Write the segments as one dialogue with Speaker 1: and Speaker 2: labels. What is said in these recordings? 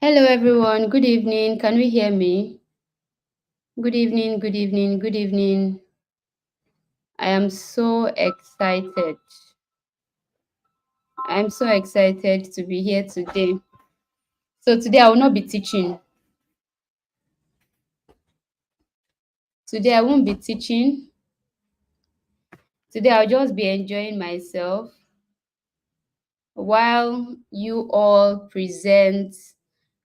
Speaker 1: Hello, everyone. Good evening. Can we hear me? Good evening, good evening, good evening. I am so excited. I'm so excited to be here today. So, today I will not be teaching. Today I won't be teaching. Today I'll just be enjoying myself while you all present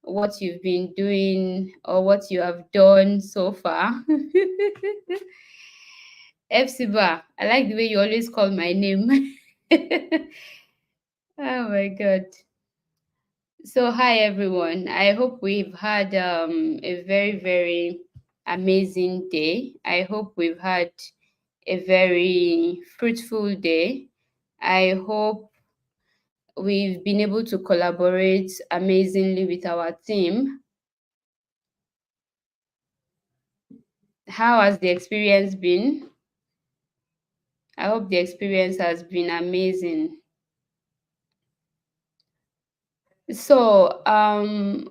Speaker 1: what you've been doing or what you have done so far. Epsiba, I like the way you always call my name. Oh my God. So, hi everyone. I hope we've had a very, very amazing day. I hope we've had a very fruitful day. I hope we've been able to collaborate amazingly with our team. How has the experience been? I hope the experience has been amazing. So,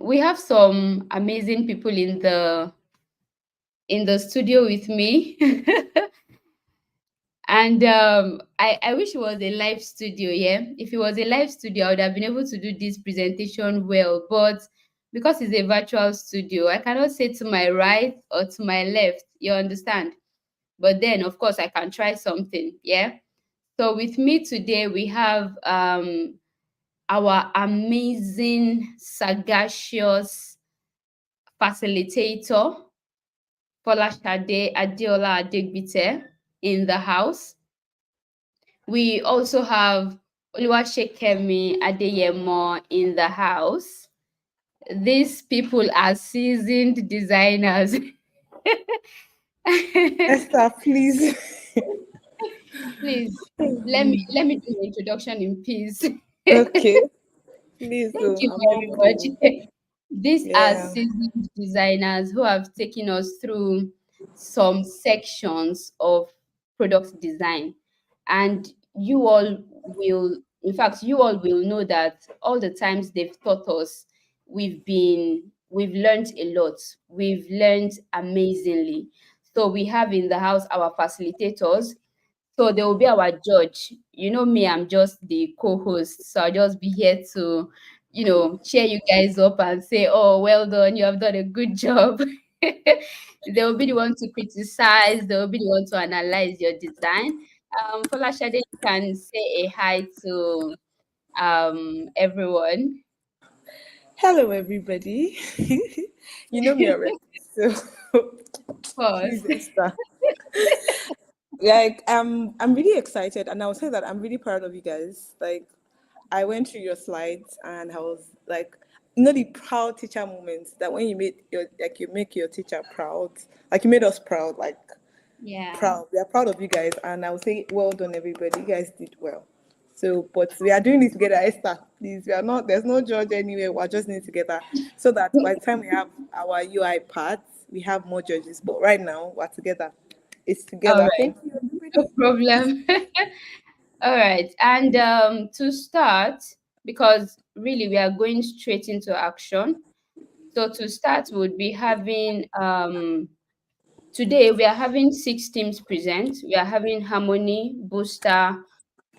Speaker 1: we have some amazing people in the studio with me. And I wish it was a live studio, yeah. If it was a live studio, I would have been able to do this presentation well. But because it's a virtual studio, I cannot say to my right or to my left. You understand? But then, of course, I can try something, yeah. So with me today, we have our amazing, sagacious facilitator, Folashade Adeola Adegbite, in the house. We also have Oluwasekemi Adeyemo in the house. These people are seasoned designers.
Speaker 2: Esther, please.
Speaker 1: Please let me do the introduction in peace.
Speaker 2: Okay, please
Speaker 1: Thank
Speaker 2: do.
Speaker 1: you
Speaker 2: I'm
Speaker 1: very
Speaker 2: ready to.
Speaker 1: much. These are
Speaker 2: Yeah.
Speaker 1: seasoned designers who have taken us through some sections of product design. And you all will, in fact, you all will know that all the times they've taught us, we've learned a lot. We've learned amazingly. So we have in the house our facilitators, so they will be our judge. You know me, I'm just the co-host. So I'll just be here to, cheer you guys up and say, oh, well done, you have done a good job. They will be the one to criticize, they will be the one to analyze your design. Folashade, you can say a hi to everyone.
Speaker 2: Hello, everybody. You know me already, so
Speaker 1: Of course.
Speaker 2: please, Esther. Like, I'm really excited, and I'll say that I'm really proud of you guys. Like, I went through your slides, and I was like, the proud teacher moments that when you make your teacher proud, like you made us proud, like
Speaker 1: Yeah.
Speaker 2: proud. We are proud of you guys, and I will say, well done, everybody. You guys did well. So, but we are doing it together, Esther. Please, we are not. There's no judge anywhere. We're just doing it together, so that by the time we have our UI parts, we have more judges. But right now, we're together. It's
Speaker 1: All
Speaker 2: together.
Speaker 1: right.
Speaker 2: Thank you,
Speaker 1: No
Speaker 2: everybody.
Speaker 1: problem. All right. And to start, because really we are going straight into action. So to start, we'll be having today we are having 6 teams present. We are having Harmony, Booster,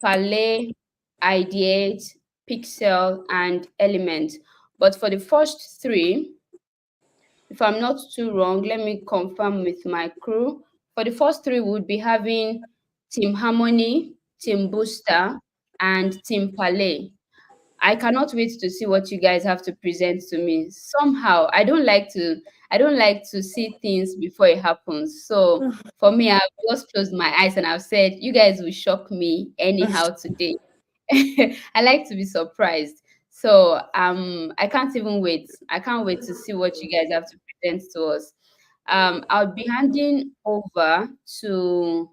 Speaker 1: Palais, Ideate, Pixel, and Element. But for the first three, if I'm not too wrong, let me confirm with my crew. For the first three, we would be having Team Harmony, Team Booster, and Team Palais. I cannot wait to see what you guys have to present to me. Somehow, I don't like to see things before it happens. So for me, I've just closed my eyes and I've said, you guys will shock me anyhow today. I like to be surprised. So I can't even wait. I can't wait to see what you guys have to present to us. I'll be handing over to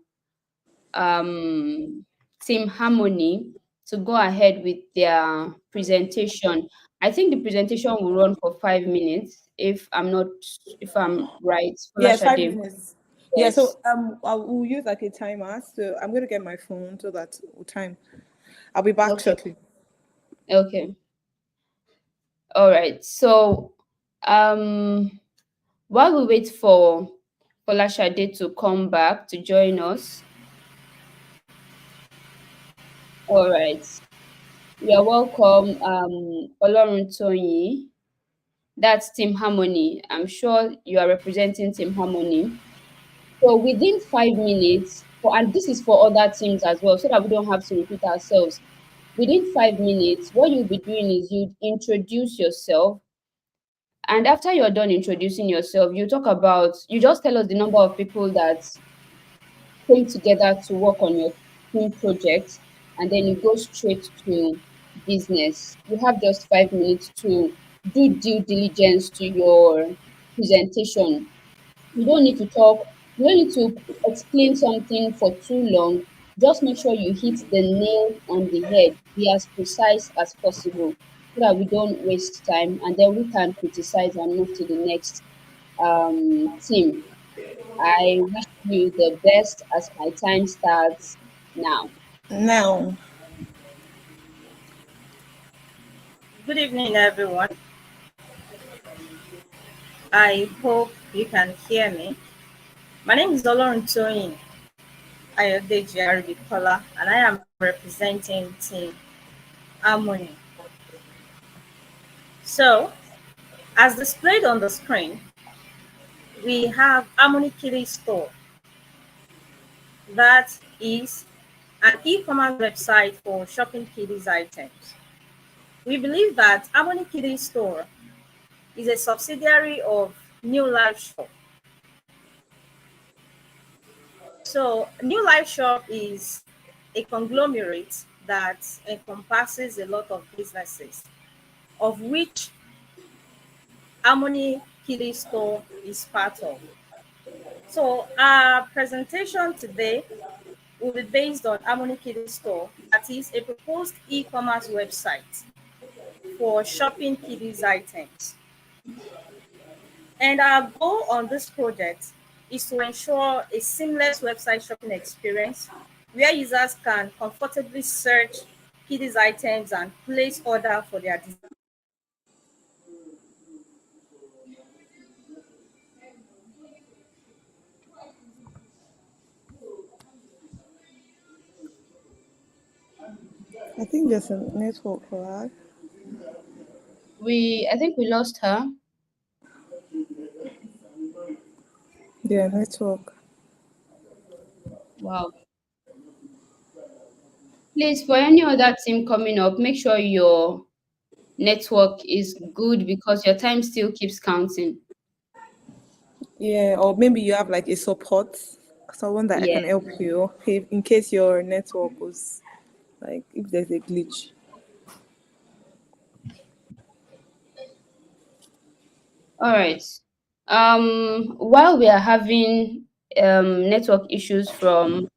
Speaker 1: um, Team Harmony to go ahead with their presentation. I think the presentation will run for 5 minutes, if I'm right.
Speaker 2: Yeah, five
Speaker 1: Folashade.
Speaker 2: minutes. Yeah,
Speaker 1: Yes.
Speaker 2: so I will use like a timer. So I'm gonna get my phone so that we'll time. I'll be back
Speaker 1: Okay.
Speaker 2: shortly.
Speaker 1: Okay. All right. So, um, while we wait for Folashade to come back to join us, all right. You are welcome, Oloruntoyin. That's Team Harmony. I'm sure you are representing Team Harmony. So within 5 minutes, and this is for other teams as well, so that we don't have to repeat ourselves. Within 5 minutes, what you'll be doing is you introduce yourself, and after you're done introducing yourself, you just tell us the number of people that came together to work on your team project, and then you go straight to business. You have just 5 minutes to do due diligence to your presentation. You don't need to talk, you don't need to explain something for too long. Just make sure you hit the nail on the head. Be as precise as possible so that we don't waste time, and then we can criticize and move to the next team. I wish you the best as my time starts now.
Speaker 2: Now,
Speaker 3: Good evening, everyone. I hope you can hear me. My name is Oloruntoyin Ayodeji Aribikola, and I am representing Team Harmony. So, as displayed on the screen, we have Harmony Kitty Store. That is an e-commerce website for shopping kiddies items. We believe that Harmony Kitty Store is a subsidiary of New Life Shop. So, New Life Shop is a conglomerate that encompasses a lot of businesses, of which Harmony Kiddie Store is part of. So, our presentation today will be based on Harmony Kiddie Store, that is a proposed e commerce website for shopping kiddies items. And our goal on this project is to ensure a seamless website shopping experience where users can comfortably search kiddies items and place order for their
Speaker 2: I think there's a network lag.
Speaker 1: I think we lost her.
Speaker 2: Yeah, network.
Speaker 1: Wow. Please, for any other team coming up, make sure your network is good because your time still keeps counting.
Speaker 2: Yeah, or maybe you have like a support, someone that
Speaker 1: Yeah.
Speaker 2: can help you in case your network was like if there's a glitch.
Speaker 1: All right. While we are having network issues from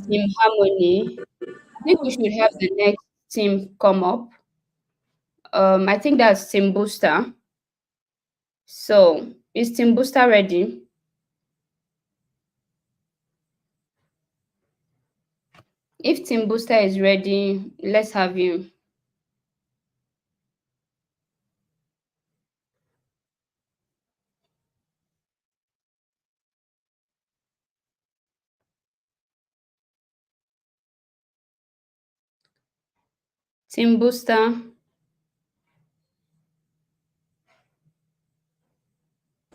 Speaker 1: Team Harmony, I think we should have the next team come up. I think that's Team Booster. So, is Team Booster ready? If Team Booster is ready, let's have you. Team Booster.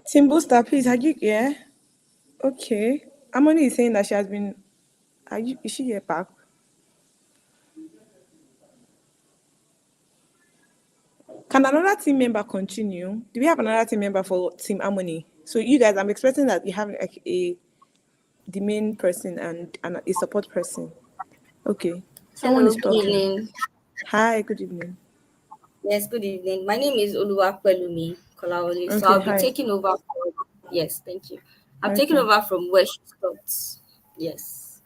Speaker 2: Team Booster, please, are you here? Okay. Harmony is saying that she has been. Is she here back? Can another team member continue? Do we have another team member for Team Harmony? So you guys, I'm expecting that you have like the main person and a support person. Okay. Someone
Speaker 4: Hello,
Speaker 2: is
Speaker 4: good
Speaker 2: talking.
Speaker 4: evening.
Speaker 2: Hi, good evening.
Speaker 4: Yes, good evening. My name is Oluwapelumi Kolawole. So
Speaker 2: Okay,
Speaker 4: I'll be
Speaker 2: hi.
Speaker 4: taking over from, yes, thank you. I'm taking
Speaker 2: Okay.
Speaker 4: over from where she stopped. Yes.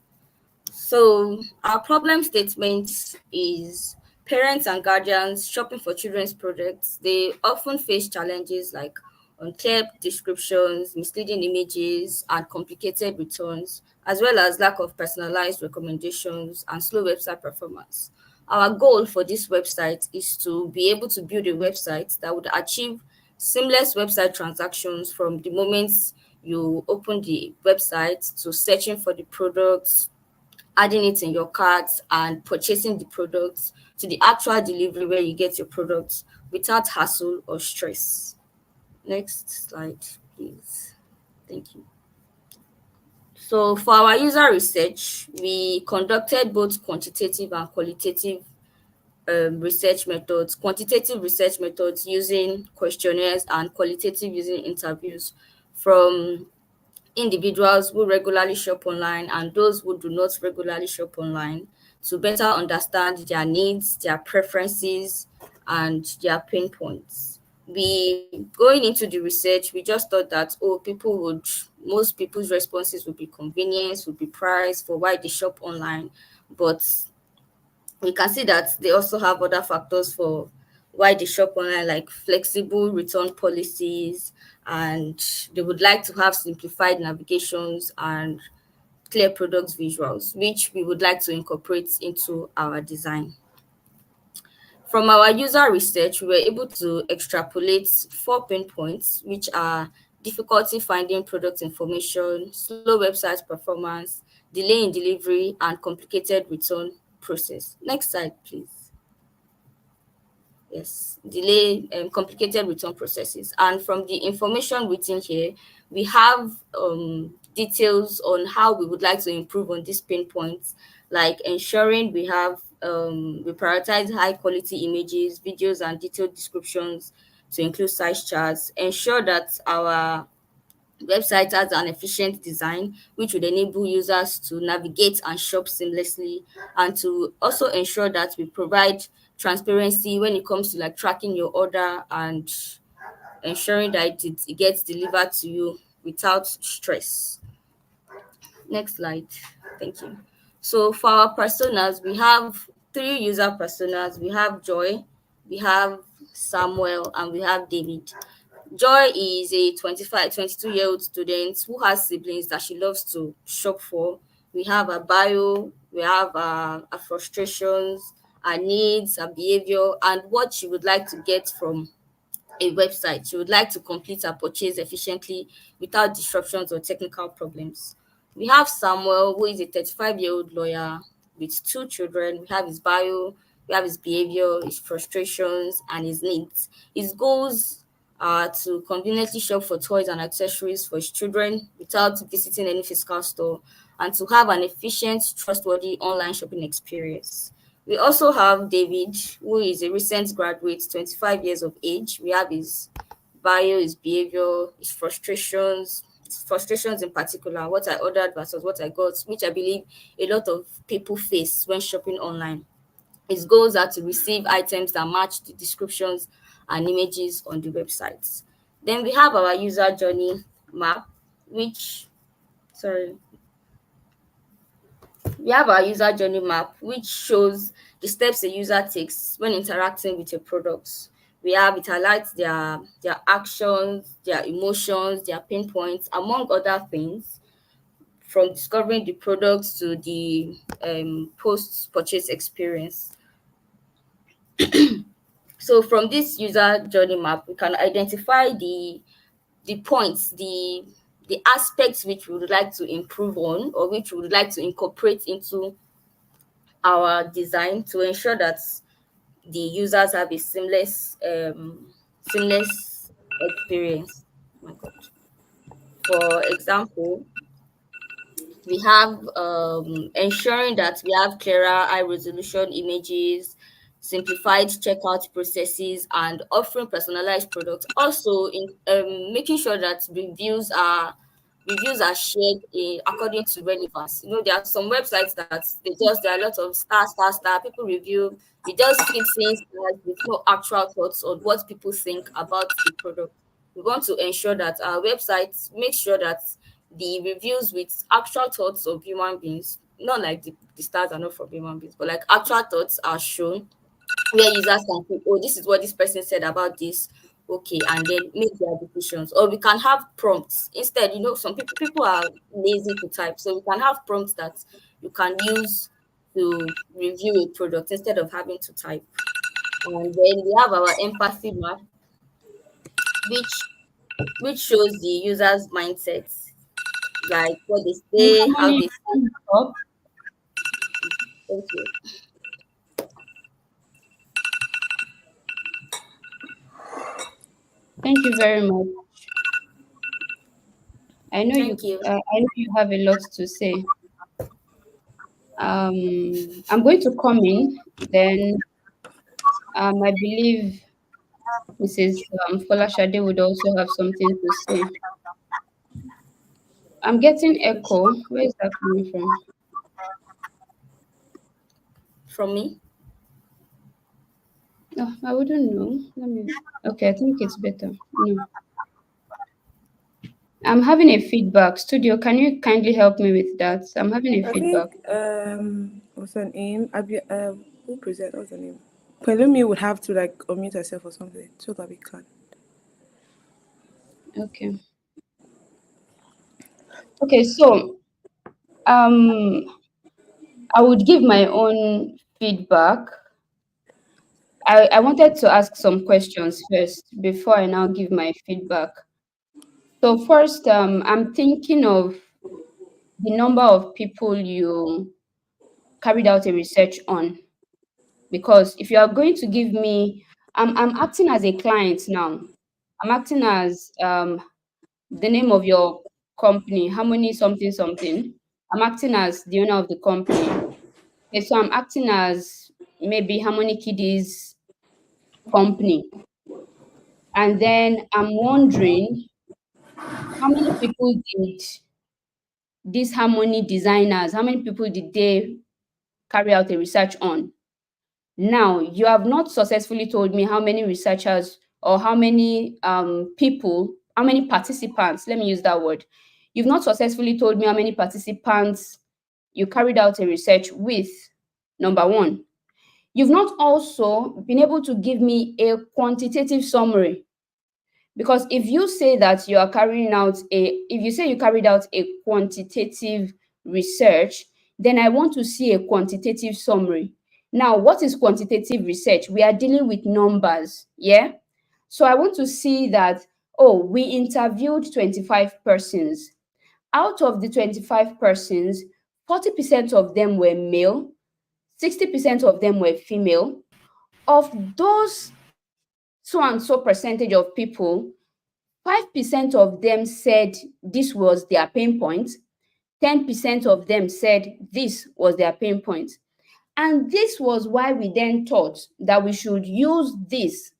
Speaker 4: So our problem statement is parents and guardians shopping for children's products. They often face challenges like unclear descriptions, misleading images, and complicated returns, as well as lack of personalized recommendations and slow website performance. Our goal for this website is to be able to build a website that would achieve seamless website transactions from the moment you open the website to searching for the products, adding it in your cart, and purchasing the products to the actual delivery where you get your products without hassle or stress. Next slide, please. Thank you. So for our user research, we conducted both quantitative and qualitative research methods, quantitative research methods using questionnaires and qualitative using interviews from individuals who regularly shop online and those who do not regularly shop online to better understand their needs, their preferences, and their pain points. We going into the research, we just thought that most people's responses would be convenience, would be price for why they shop online, but we can see that they also have other factors for why they shop online, like flexible return policies, and they would like to have simplified navigations and clear product visuals, which we would like to incorporate into our design. From our user research, we were able to extrapolate 4 pain points, which are difficulty finding product information, slow website performance, delay in delivery, and complicated return process. Next slide, please. Yes, delay and complicated return processes. And from the information written here, we have details on how we would like to improve on these pain points, like ensuring we prioritize high quality images, videos, and detailed descriptions to include size charts, ensure that our website has an efficient design which would enable users to navigate and shop seamlessly, and to also ensure that we provide transparency when it comes to like tracking your order and ensuring that it gets delivered to you without stress. Next slide. Thank you. So for our personas, we have three user personas. We have Joy, we have Samuel, and we have David. Joy is a 22-year-old student who has siblings that she loves to shop for. We have her bio, we have her frustrations, her needs, her behavior, and what she would like to get from a website. She would like to complete her purchase efficiently without disruptions or technical problems. We have Samuel, who is a 35-year-old lawyer with two children. We have his bio, we have his behavior, his frustrations, and his needs. His goals are to conveniently shop for toys and accessories for his children without visiting any physical store, and to have an efficient, trustworthy online shopping experience. We also have David, who is a recent graduate, 25 years of age. We have his bio, his behavior, his frustrations in particular, what I ordered versus what I got, which I believe a lot of people face when shopping online. His goals are to receive items that match the descriptions and images on the websites. Then we have our user journey map, which, sorry, we have our user journey map, which shows the steps a user takes when interacting with your products. It highlights their actions, their emotions, their pain points, among other things, from discovering the products to the post purchase experience. So from this user journey map, we can identify the points, the aspects which we would like to improve on, or which we would like to incorporate into our design to ensure that the users have a seamless experience. Oh my God. For example, we have ensuring that we have clearer high resolution images, simplified checkout processes, and offering personalized products. Also, in making sure that reviews are shared according to relevance. You know, there are some websites that there are a lot of star. People review. You just keep seeing stars with no actual thoughts on what people think about the product. We want to ensure that our websites make sure that the reviews with actual thoughts of human beings, not like the stars are not from human beings, but like actual thoughts are shown, where users can think, oh, this is what this person said about this, okay, and then make their decisions. Or we can have prompts instead. You know, some people are lazy to type, so we can have prompts that you can use to review a product instead of having to type. And then we have our empathy map, which which shows the user's mindset, like what they say, how
Speaker 1: Harmony,
Speaker 4: they say.
Speaker 1: stop.
Speaker 4: Thank you.
Speaker 1: Thank you very much.
Speaker 4: Thank you.
Speaker 1: I know you have a lot to say. I'm going to come in. Then I believe Mrs. Folashade would also have something to say. I'm getting echo. Where is that coming from?
Speaker 4: From me.
Speaker 1: No, I wouldn't know. Let me. Okay, I think it's better. No, I'm having a feedback. Studio, can you kindly help me with that? I'm having a
Speaker 2: I
Speaker 1: feedback.
Speaker 2: think what's her name? Who present? What's her name? Pelumi would have to like unmute herself or something so that we can.
Speaker 1: Okay. Okay, so um, I would give my own feedback. I wanted to ask some questions first before I now give my feedback. So first, I'm thinking of the number of people you carried out a research on. Because if you are going to give me, I'm acting as a client now. I'm acting as the name of your company, Harmony something something. I'm acting as the owner of the company. Okay, so I'm acting as maybe Harmony Kiddies company. And then I'm wondering how many people did these Harmony designers, how many people did they carry out a research on? Now, you have not successfully told me how many researchers or how many people, how many participants, let me use that word. You've not successfully told me how many participants you carried out a research with, number one. You've not also been able to give me a quantitative summary. Because if you say that you are carrying out if you say you carried out a quantitative research, then I want to see a quantitative summary. Now, what is quantitative research? We are dealing with numbers, yeah? So I want to see that, oh, we interviewed 25 persons. Out of the 25 persons, 40% of them were male, 60% of them were female. Of those so and so percentage of people, 5% of them said this was their pain point, 10% of them said this was their pain point. And this was why we then thought that we should use this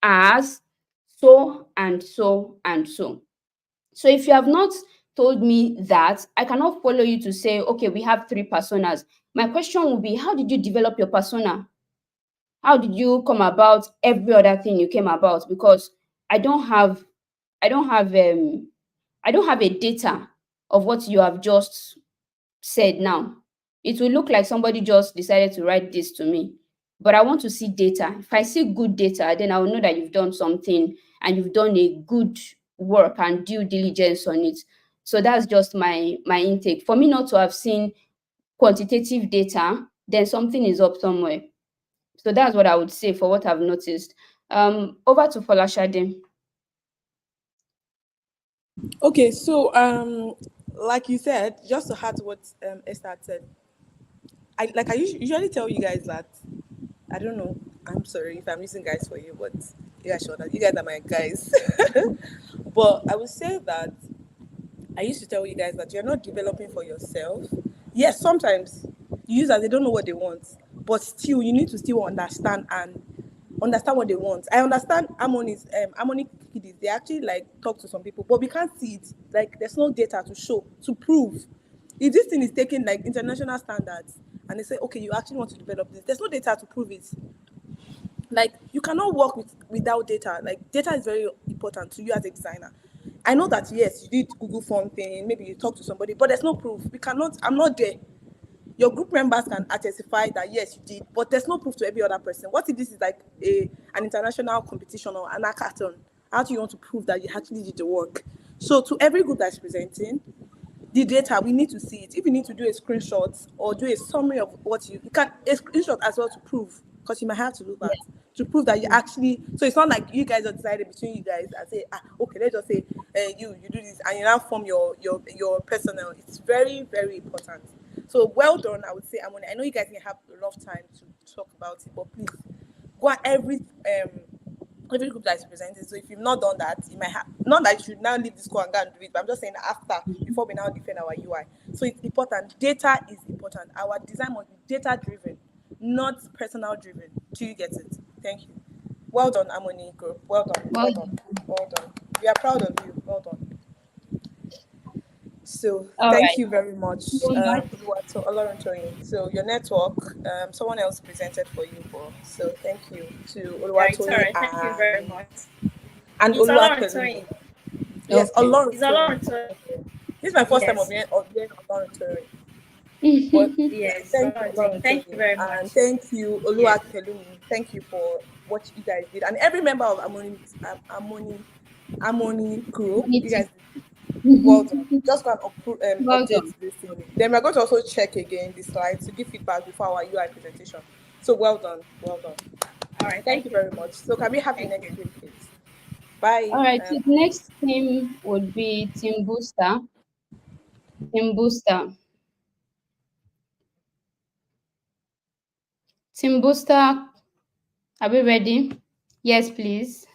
Speaker 1: as so and so and so. So if you have not told me that, I cannot follow you to say, okay, we have three personas. My question will be, how did you develop your persona? How did you come about every other thing you came about? Because I don't have I don't have I don't have a data of what you have just said now. It will look like somebody just decided to write this to me. But I want to see data. If I see good data, then I will know that you've done something and you've done a good work and due diligence on it. So that's just my intake. For me not to have seen quantitative data, then something is up somewhere. So that's what I would say for what I've noticed. Over to Folashade.
Speaker 2: Okay, so like you said, just to add to what Esther had said, I usually tell you guys that I don't know. I'm sorry if I'm using guys for you, but you guys sure that you guys are my guys. But I would say that I used to tell you guys that you're not developing for yourself. Yes, sometimes users they don't know what they want, but still you need to still understand what they want. I understand Harmony Kiddies, they actually like talk to some people, but we can't see it. Like there's no data to show, to prove. If this thing is taking like international standards and they say, okay, you actually want to develop this, there's no data to prove it. Like you cannot work without data. Like data is very important to you as a designer. I know that yes, you did Google form thing, maybe you talk to somebody, but there's no proof. We cannot, I'm not there. Your group members can attestify that yes, you did, but there's no proof to every other person. What if this is like an international competition or an hackathon? How do you want to prove that you actually did the work? So to every group that's presenting, the data, we need to see it. If you need to do a screenshot or do a summary of what you can, a screenshot as well to prove, because you might have to do that to prove that you actually. So it's not like you guys are decided between you guys and say, okay, let's just say you do this and you now form your personnel. It's very, very important. So well done, I would say. I know you guys can have a lot of time to talk about it, but please go at every group that is presented. So if you've not done that, you might have, not that you should now leave this call and go and do it, but I'm just saying after, before we now defend our UI. So it's important. Data is important. Our design must be data driven, not personal driven. Do you get it? Thank you. Well done, Harmony Group. Well done.
Speaker 1: Well,
Speaker 2: Well done. Well done. We are proud of you. Well done. So
Speaker 1: all
Speaker 2: thank
Speaker 1: right.
Speaker 2: you very much,
Speaker 1: So my
Speaker 2: Oluwatoyin. So your network, someone else presented for you, but so thank you to
Speaker 3: Yeah, it's all
Speaker 2: Oluwatoyin
Speaker 3: right. Thank you very much.
Speaker 2: and
Speaker 3: It's
Speaker 2: Oluwapelumi.
Speaker 3: Oloruntoyin.
Speaker 2: Yes,
Speaker 1: okay.
Speaker 3: It's
Speaker 2: Oluwatoyin.
Speaker 3: Oloruntoyin.
Speaker 2: This is my first time
Speaker 3: Yes.
Speaker 2: of hearing Oluwatoyin. But
Speaker 3: Yes, it's
Speaker 2: thank you,
Speaker 3: Oloruntoyin. Thank you
Speaker 2: Oluwatoyin,
Speaker 3: very
Speaker 2: and
Speaker 3: much.
Speaker 2: thank you,
Speaker 3: Yes.
Speaker 2: Oluwapelumi. Thank you for what you guys did, and every member of Harmony Group. You guys did well done. Just go and
Speaker 1: Well
Speaker 2: update
Speaker 1: done.
Speaker 2: this thing. Then we're going to also check again the slides to give feedback before our UI presentation. So well done, well done.
Speaker 3: All right.
Speaker 2: Thank
Speaker 3: Thank
Speaker 2: you
Speaker 3: you.
Speaker 2: very much. So can we have the
Speaker 3: Thank
Speaker 2: next
Speaker 3: you.
Speaker 2: team, please? Bye.
Speaker 1: All right. So the next team would be Team Booster. Team Booster. Team Booster, are we ready? Yes, please.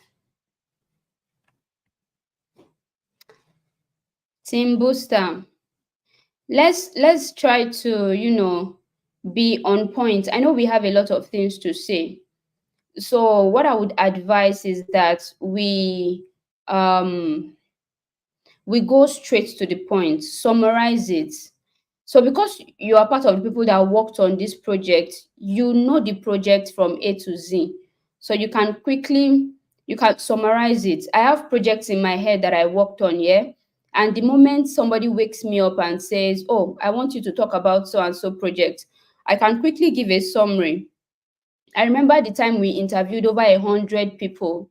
Speaker 1: Team Booster. Let's try to, be on point. I know we have a lot of things to say. So what I would advise is that um we go straight to the point, summarize it. So because you are part of the people that worked on this project, you know the project from A to Z. So you can summarize it. I have projects in my head that I worked on, yeah. And the moment somebody wakes me up and says, "Oh, I want you to talk about so and so project," I can quickly give a summary. I remember the time we interviewed over 100 people.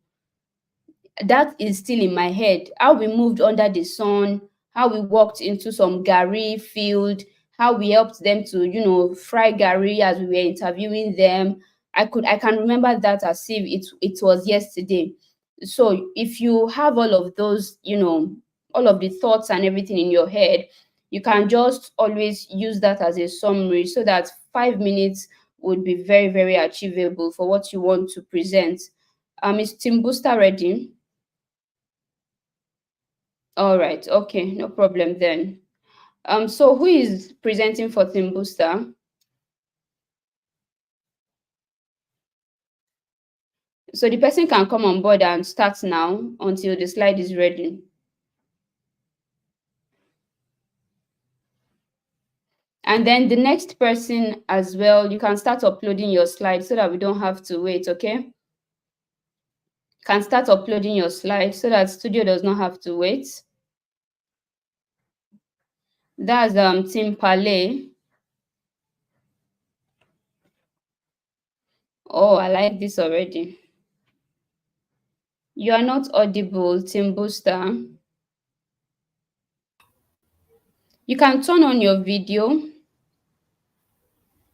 Speaker 1: That is still in my head. How we moved under the sun, how we walked into some gari field, how we helped them to, fry gari as we were interviewing them. I can remember that as if it was yesterday. So if you have all of those, all of the thoughts and everything in your head, you can just always use that as a summary so that 5 minutes would be very, very achievable for what you want to present. Is Team Booster ready? All right. Okay. No problem then. So who is presenting for Team Booster? So the person can come on board and start now until the slide is ready. And then the next person as well, you can start uploading your slide so that we don't have to wait, okay? Can start uploading your slide so that studio does not have to wait. That's Team Palais. Oh, I like this already. You are not audible, Team Booster. You can turn on your video.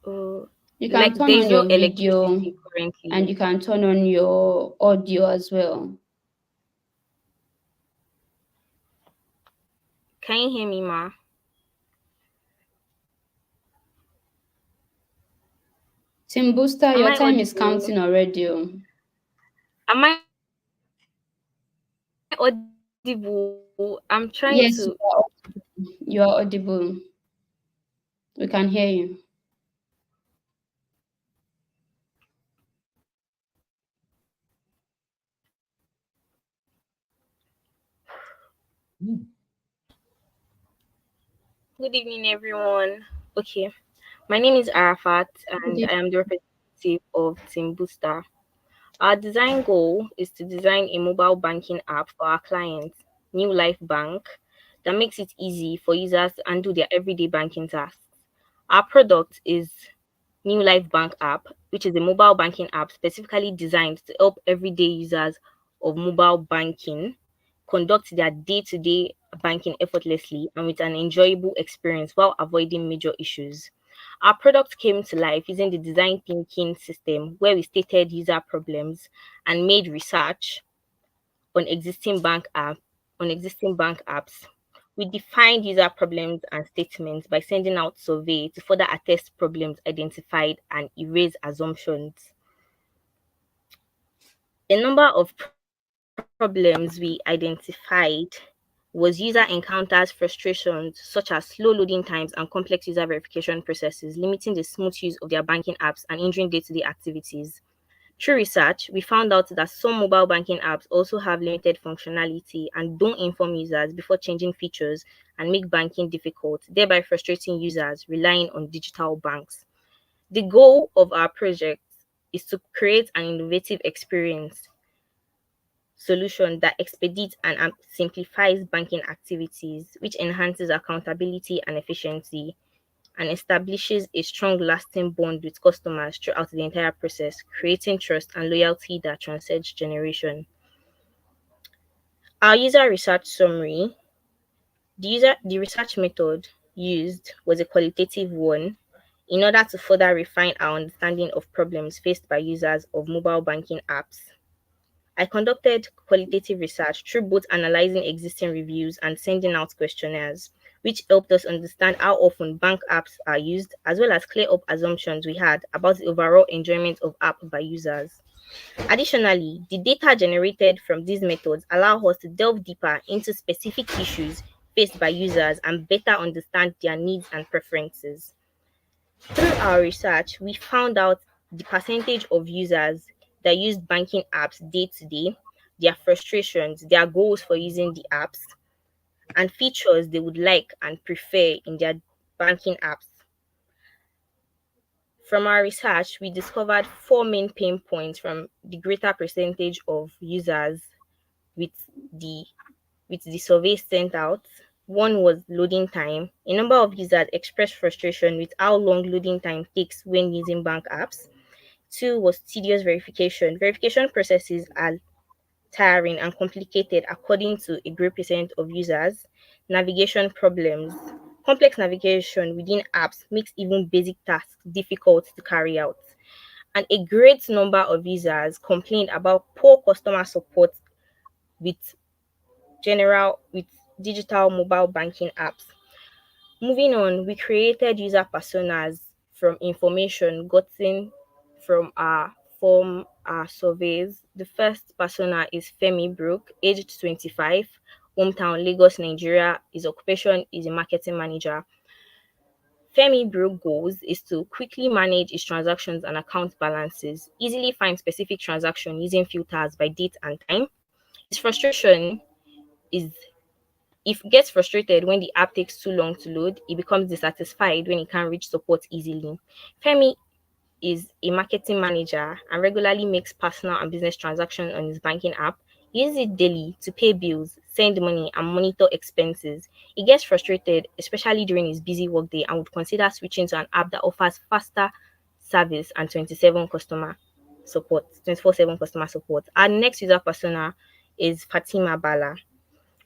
Speaker 1: You
Speaker 4: Like
Speaker 1: can turn
Speaker 4: there's
Speaker 1: on
Speaker 4: no
Speaker 1: your video
Speaker 4: electricity
Speaker 1: and
Speaker 4: currently.
Speaker 1: you can turn on your audio as well.
Speaker 4: Can you hear me, Ma?
Speaker 1: Team Booster,
Speaker 4: Am
Speaker 1: your
Speaker 4: I
Speaker 1: time is
Speaker 4: audible?
Speaker 1: counting already. Oh.
Speaker 4: Am I audible? I'm trying to.
Speaker 1: Yes, you are audible. We can hear you.
Speaker 4: Good evening, everyone. Okay, my name is Arafat,
Speaker 1: Good
Speaker 4: and I
Speaker 1: evening.
Speaker 4: am the representative of Team Booster. Our design goal is to design a mobile banking app for our clients, New Life Bank, that makes it easy for users to undo their everyday banking tasks. Our product is New Life Bank app, which is a mobile banking app specifically designed to help everyday users of mobile banking conduct their day to day
Speaker 5: banking effortlessly and with an enjoyable experience while avoiding major issues. Our product came to life using the design thinking system where we stated user problems and made research on existing bank apps. We defined user problems and statements by sending out survey to further attest problems identified and erase assumptions. A number of problems we identified was user encounters frustrations such as slow loading times and complex user verification processes, limiting the smooth use of their banking apps and hindering day-to-day activities. Through research, we found out that some mobile banking apps also have limited functionality and don't inform users before changing features and make banking difficult, thereby frustrating users relying on digital banks. The goal of our project is to create an innovative experience solution that expedites and simplifies banking activities, which enhances accountability and efficiency, and establishes a strong, lasting bond with customers throughout the entire process, creating trust and loyalty that transcends generation. Our user research summary: the research method used was a qualitative one in order to further refine our understanding of problems faced by users of mobile banking apps. I conducted qualitative research through both analyzing existing reviews and sending out questionnaires, which helped us understand how often bank apps are used, as well as clear up assumptions we had about the overall enjoyment of app by users. Additionally, the data generated from these methods allow us to delve deeper into specific issues faced by users and better understand their needs and preferences. Through our research, we found out the percentage of users that use banking apps day to day, their frustrations, their goals for using the apps, and features they would like and prefer in their banking apps. From our research, we discovered four main pain points from the greater percentage of users with the with the survey sent out. One was loading time. A number of users expressed frustration with how long loading time takes when using bank apps. Two was tedious verification. Verification processes are tiring and complicated according to a great percent of users. Navigation problems. Complex navigation within apps makes even basic tasks difficult to carry out. And a great number of users complained about poor customer support with with digital mobile banking apps. Moving on, we created user personas from information gotten from our surveys. The first persona is Femi Brook, aged 25, hometown Lagos, Nigeria. His occupation is a marketing manager. Femi Brook goals is to quickly manage his transactions and account balances, easily find specific transaction using filters by date and time. His frustration is if he gets frustrated when the app takes too long to load, he becomes dissatisfied when he can't reach support easily. Femi is a marketing manager and regularly makes personal and business transactions on his banking app. He uses it daily to pay bills, send money, and monitor expenses. He gets frustrated, especially during his busy workday, and would consider switching to an app that offers faster service and 24/7 customer support. Our next user persona is Fatima Bala.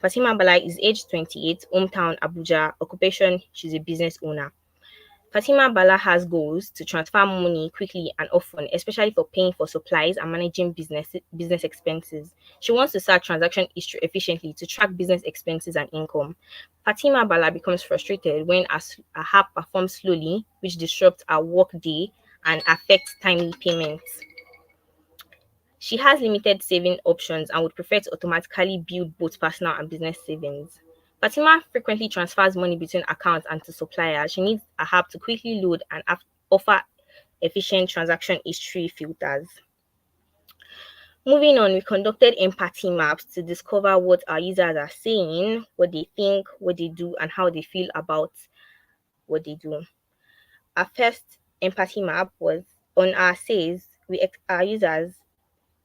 Speaker 5: Fatima Bala is age 28, hometown Abuja, occupation she's a business owner. Fatima Bala has goals to transfer money quickly and often, especially for paying for supplies and managing business expenses. She wants to start transaction history efficiently to track business expenses and income. Fatima Bala becomes frustrated when a app performs slowly, which disrupts her work day and affects timely payments. She has limited saving options and would prefer to automatically build both personal and business savings. Fatima frequently transfers money between accounts and to suppliers. She needs a app to quickly load and offer efficient transaction history filters. Moving on, we conducted empathy maps to discover what our users are saying, what they think, what they do, and how they feel about what they do. Our first empathy map was on our says our users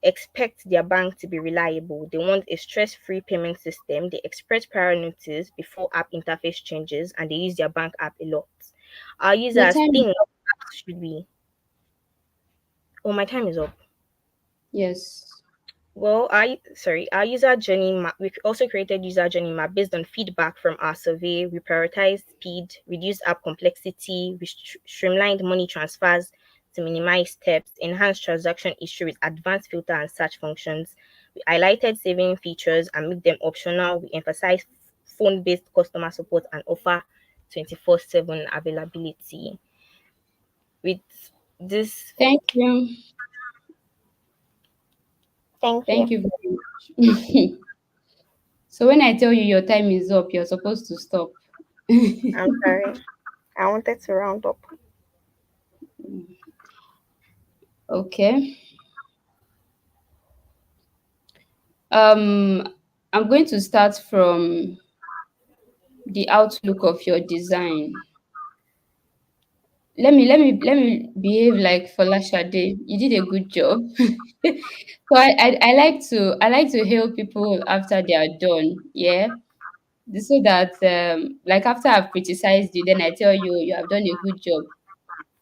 Speaker 5: expect their bank to be reliable. They want a stress-free payment system. They express prior notice before app interface changes, and they use their bank app a lot. Our
Speaker 1: Your
Speaker 5: users
Speaker 1: time is
Speaker 5: think
Speaker 1: up.
Speaker 5: apps should be. Oh, my time is up.
Speaker 1: Yes.
Speaker 5: Well, our user journey map. We also created user journey map based on feedback from our survey. We prioritized speed, reduced app complexity, we streamlined money transfers to minimize steps, enhanced transaction history with advanced filter and search functions. We highlighted saving features and made them optional. We emphasized phone-based customer support and offer 24/7 availability. With this,
Speaker 1: Thank you.
Speaker 5: thank you.
Speaker 1: Thank you very much. So when I tell you your time is up, you're supposed to stop.
Speaker 5: I'm sorry. I wanted to round up.
Speaker 1: Okay. Um, I'm going to start from the outlook of your design. Let me behave like Folashade. You did a good job. So I like to hail people after they are done. Yeah. So that like after I've criticized you, then I tell you you have done a good job.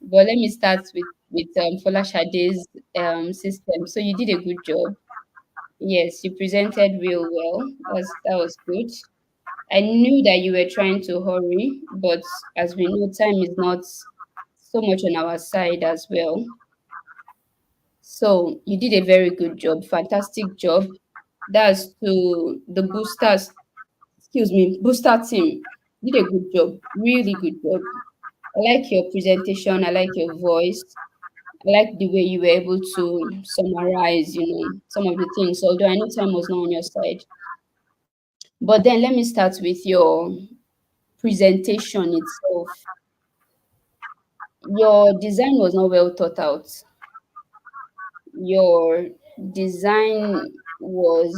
Speaker 1: But let me start with Folashade's system. So you did a good job. Yes, you presented real well. That was good. I knew that you were trying to hurry, but as we know, time is not so much on our side as well. So you did a very good job, fantastic job. That's to the boosters, excuse me, booster team. Did a good job, really good job. I like your presentation, I like your voice, I like the way you were able to summarize, some of the things, although I know time was not on your side. But then let me start with your presentation itself. Your design was not well thought out. Your design was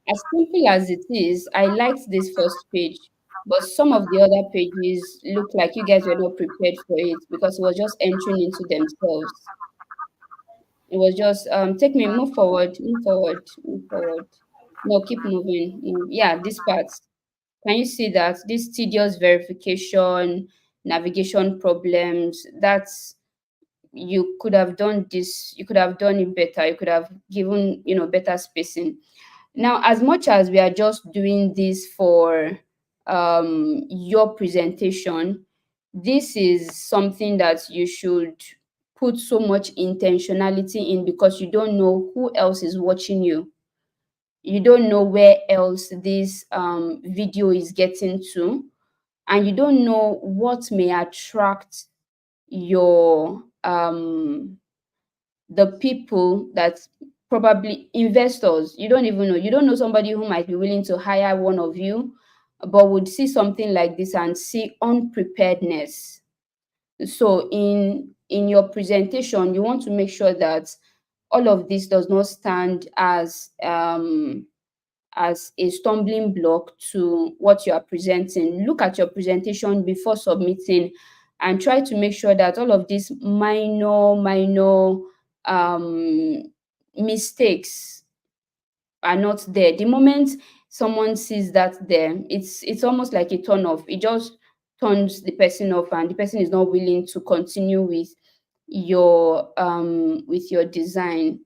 Speaker 1: as simple as it is. I liked this first page, but some of the other pages looked like you guys were not prepared for it because it was just entering into themselves. It was just take me, move forward, move forward, move forward. No, keep moving. Yeah, this part. Can you see that this tedious verification, navigation problems? That's you could have done this. You could have done it better. You could have given better spacing. Now, as much as we are just doing this for your presentation, this is something that you should put so much intentionality in because you don't know who else is watching you. You don't know where else this video is getting to, and you don't know what may attract your the people that probably investors. You don't even know. You don't know somebody who might be willing to hire one of you, but would see something like this and see unpreparedness. So in your presentation, you want to make sure that all of this does not stand as a stumbling block to what you are presenting. Look at your presentation before submitting and try to make sure that all of these minor um, mistakes are not there. The moment someone sees that there, it's almost like a turn off. It just turns the person off, and the person is not willing to continue with your design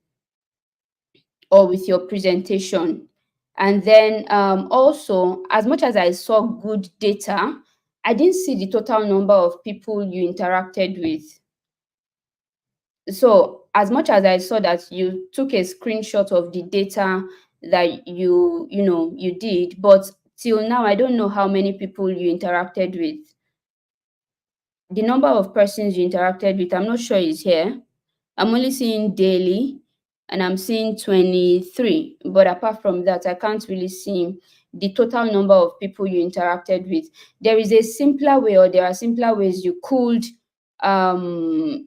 Speaker 1: or with your presentation. And then also, as much as I saw good data, I didn't see the total number of people you interacted with. So as much as I saw that you took a screenshot of the data that you did, but till now I don't know how many people you interacted with. The number of persons you interacted with, I'm not sure is here. I'm only seeing daily and I'm seeing 23. But apart from that, I can't really see the total number of people you interacted with. There is a simpler way, or there are simpler ways you could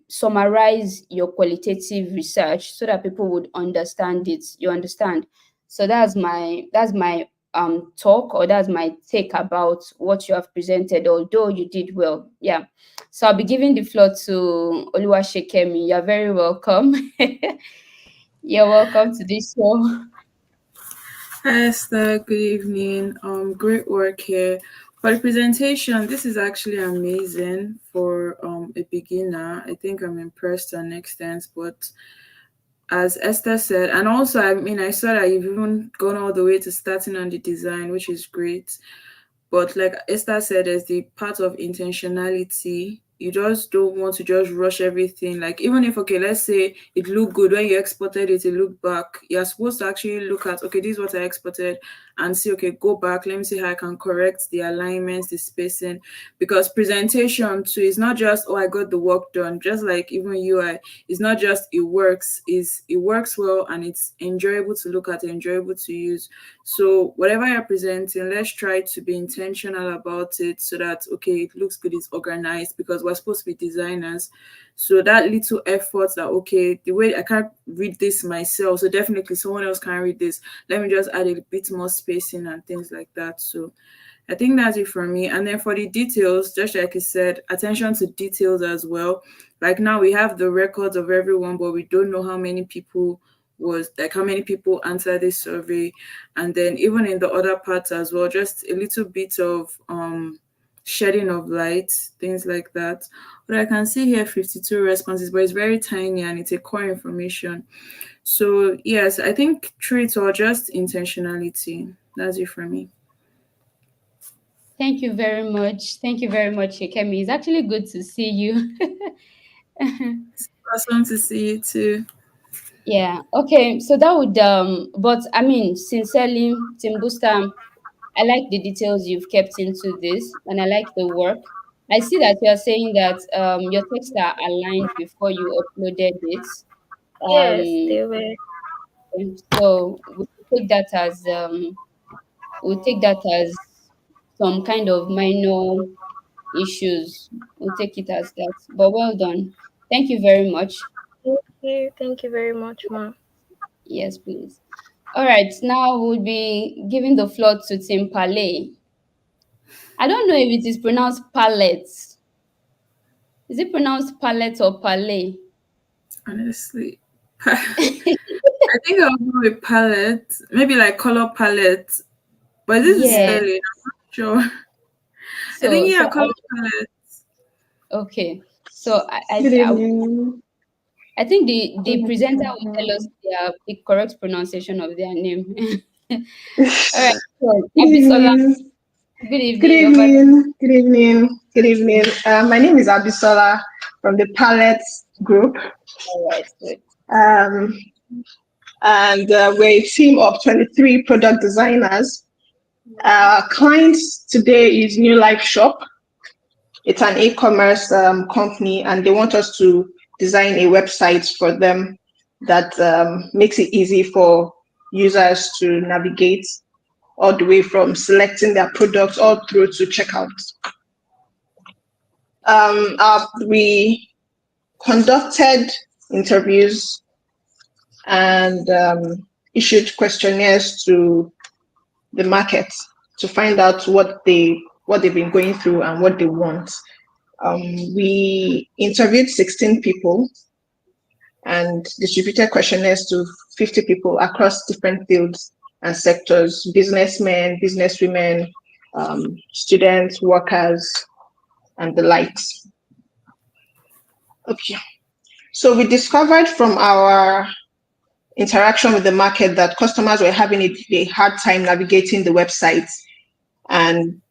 Speaker 1: summarize your qualitative research so that people would understand it. You understand? So that's my talk, or that's my take about what you have presented, although you did well. Yeah. So I'll be giving the floor to Oluwashekemi. You're very welcome. You're welcome to this show.
Speaker 2: Hi Esther, good evening. Great work here. For the presentation, this is actually amazing for a beginner. I think I'm impressed to an extent, but
Speaker 6: as Esther said, and also, I mean, I saw that you've even gone all the way to starting on the design, which is great. But like Esther said, there's the part of intentionality. You just don't want to just rush everything. Like even if, okay, let's say it looked good when you exported it, it looked back. You're supposed to actually look at, okay, this is what I exported, and see, okay, go back. Let me see how I can correct the alignments, the spacing, because presentation too is not just, oh, I got the work done. Just like even UI, it's not just it works. Is it works well and it's enjoyable to look at, enjoyable to use. So whatever you're presenting, let's try to be intentional about it so that, okay, it looks good, it's organized, because we're supposed to be designers. So that little effort that, okay, the way I can't read this myself, so definitely someone else can read this. Let me just add a bit more spacing and things like that. So I think that's it for me. And then for the details, just like you said, attention to details as well. Like now we have the records of everyone, but we don't know how many people answered this survey. And then even in the other parts as well, just a little bit of shedding of light, things like that. But I can see here 52 responses, but it's very tiny and it's a core information. So yes, I think traits or just intentionality. That's it for me.
Speaker 1: Thank you very much. Thank you very much, Shikemi. It's actually good to see you.
Speaker 6: Awesome to see you too.
Speaker 1: Yeah. Okay. So that would but I mean, sincerely, Team Booster, I like the details you've kept into this, and I like the work. I see that you are saying that your texts are aligned before you uploaded it.
Speaker 5: Yes,
Speaker 1: Um,
Speaker 5: they were.
Speaker 1: so we'll take that as some kind of minor issues. We'll take it as that. But well done. Thank you very much.
Speaker 5: Thank you. Thank you very much, Ma.
Speaker 1: Yes, please. All right, now we'll be giving the floor to Tim Palais. I don't know if it is pronounced palette. Is it pronounced palette or palais?
Speaker 6: Honestly. I think I'll go with palette. Maybe like color palette. But this is
Speaker 1: Yeah.
Speaker 6: spelling, I'm not sure. I think
Speaker 1: So
Speaker 6: yeah,
Speaker 1: so
Speaker 6: color palette.
Speaker 1: okay. So
Speaker 7: Good evening.
Speaker 1: I think the presenter will tell us the correct pronunciation of their name. All right. So
Speaker 7: Good
Speaker 1: Abisola,
Speaker 7: evening.
Speaker 1: good
Speaker 7: Good
Speaker 1: evening. Over.
Speaker 7: evening. Good evening. Good evening. My name is Abisola from the Palette Group.
Speaker 1: All right. Good.
Speaker 7: Um, and we're a team of 23 product designers. Our client today is New Life Shop. It's an e-commerce company, and they want us to design a website for them that makes it easy for users to navigate all the way from selecting their products all through to checkout. We conducted interviews and issued questionnaires to the market to find out what they've been going through and what they want. We interviewed 16 people and distributed questionnaires to 50 people across different fields and sectors: businessmen, businesswomen, students, workers, and the likes. Okay. So we discovered from our interaction with the market that customers were having a hard time navigating the website, and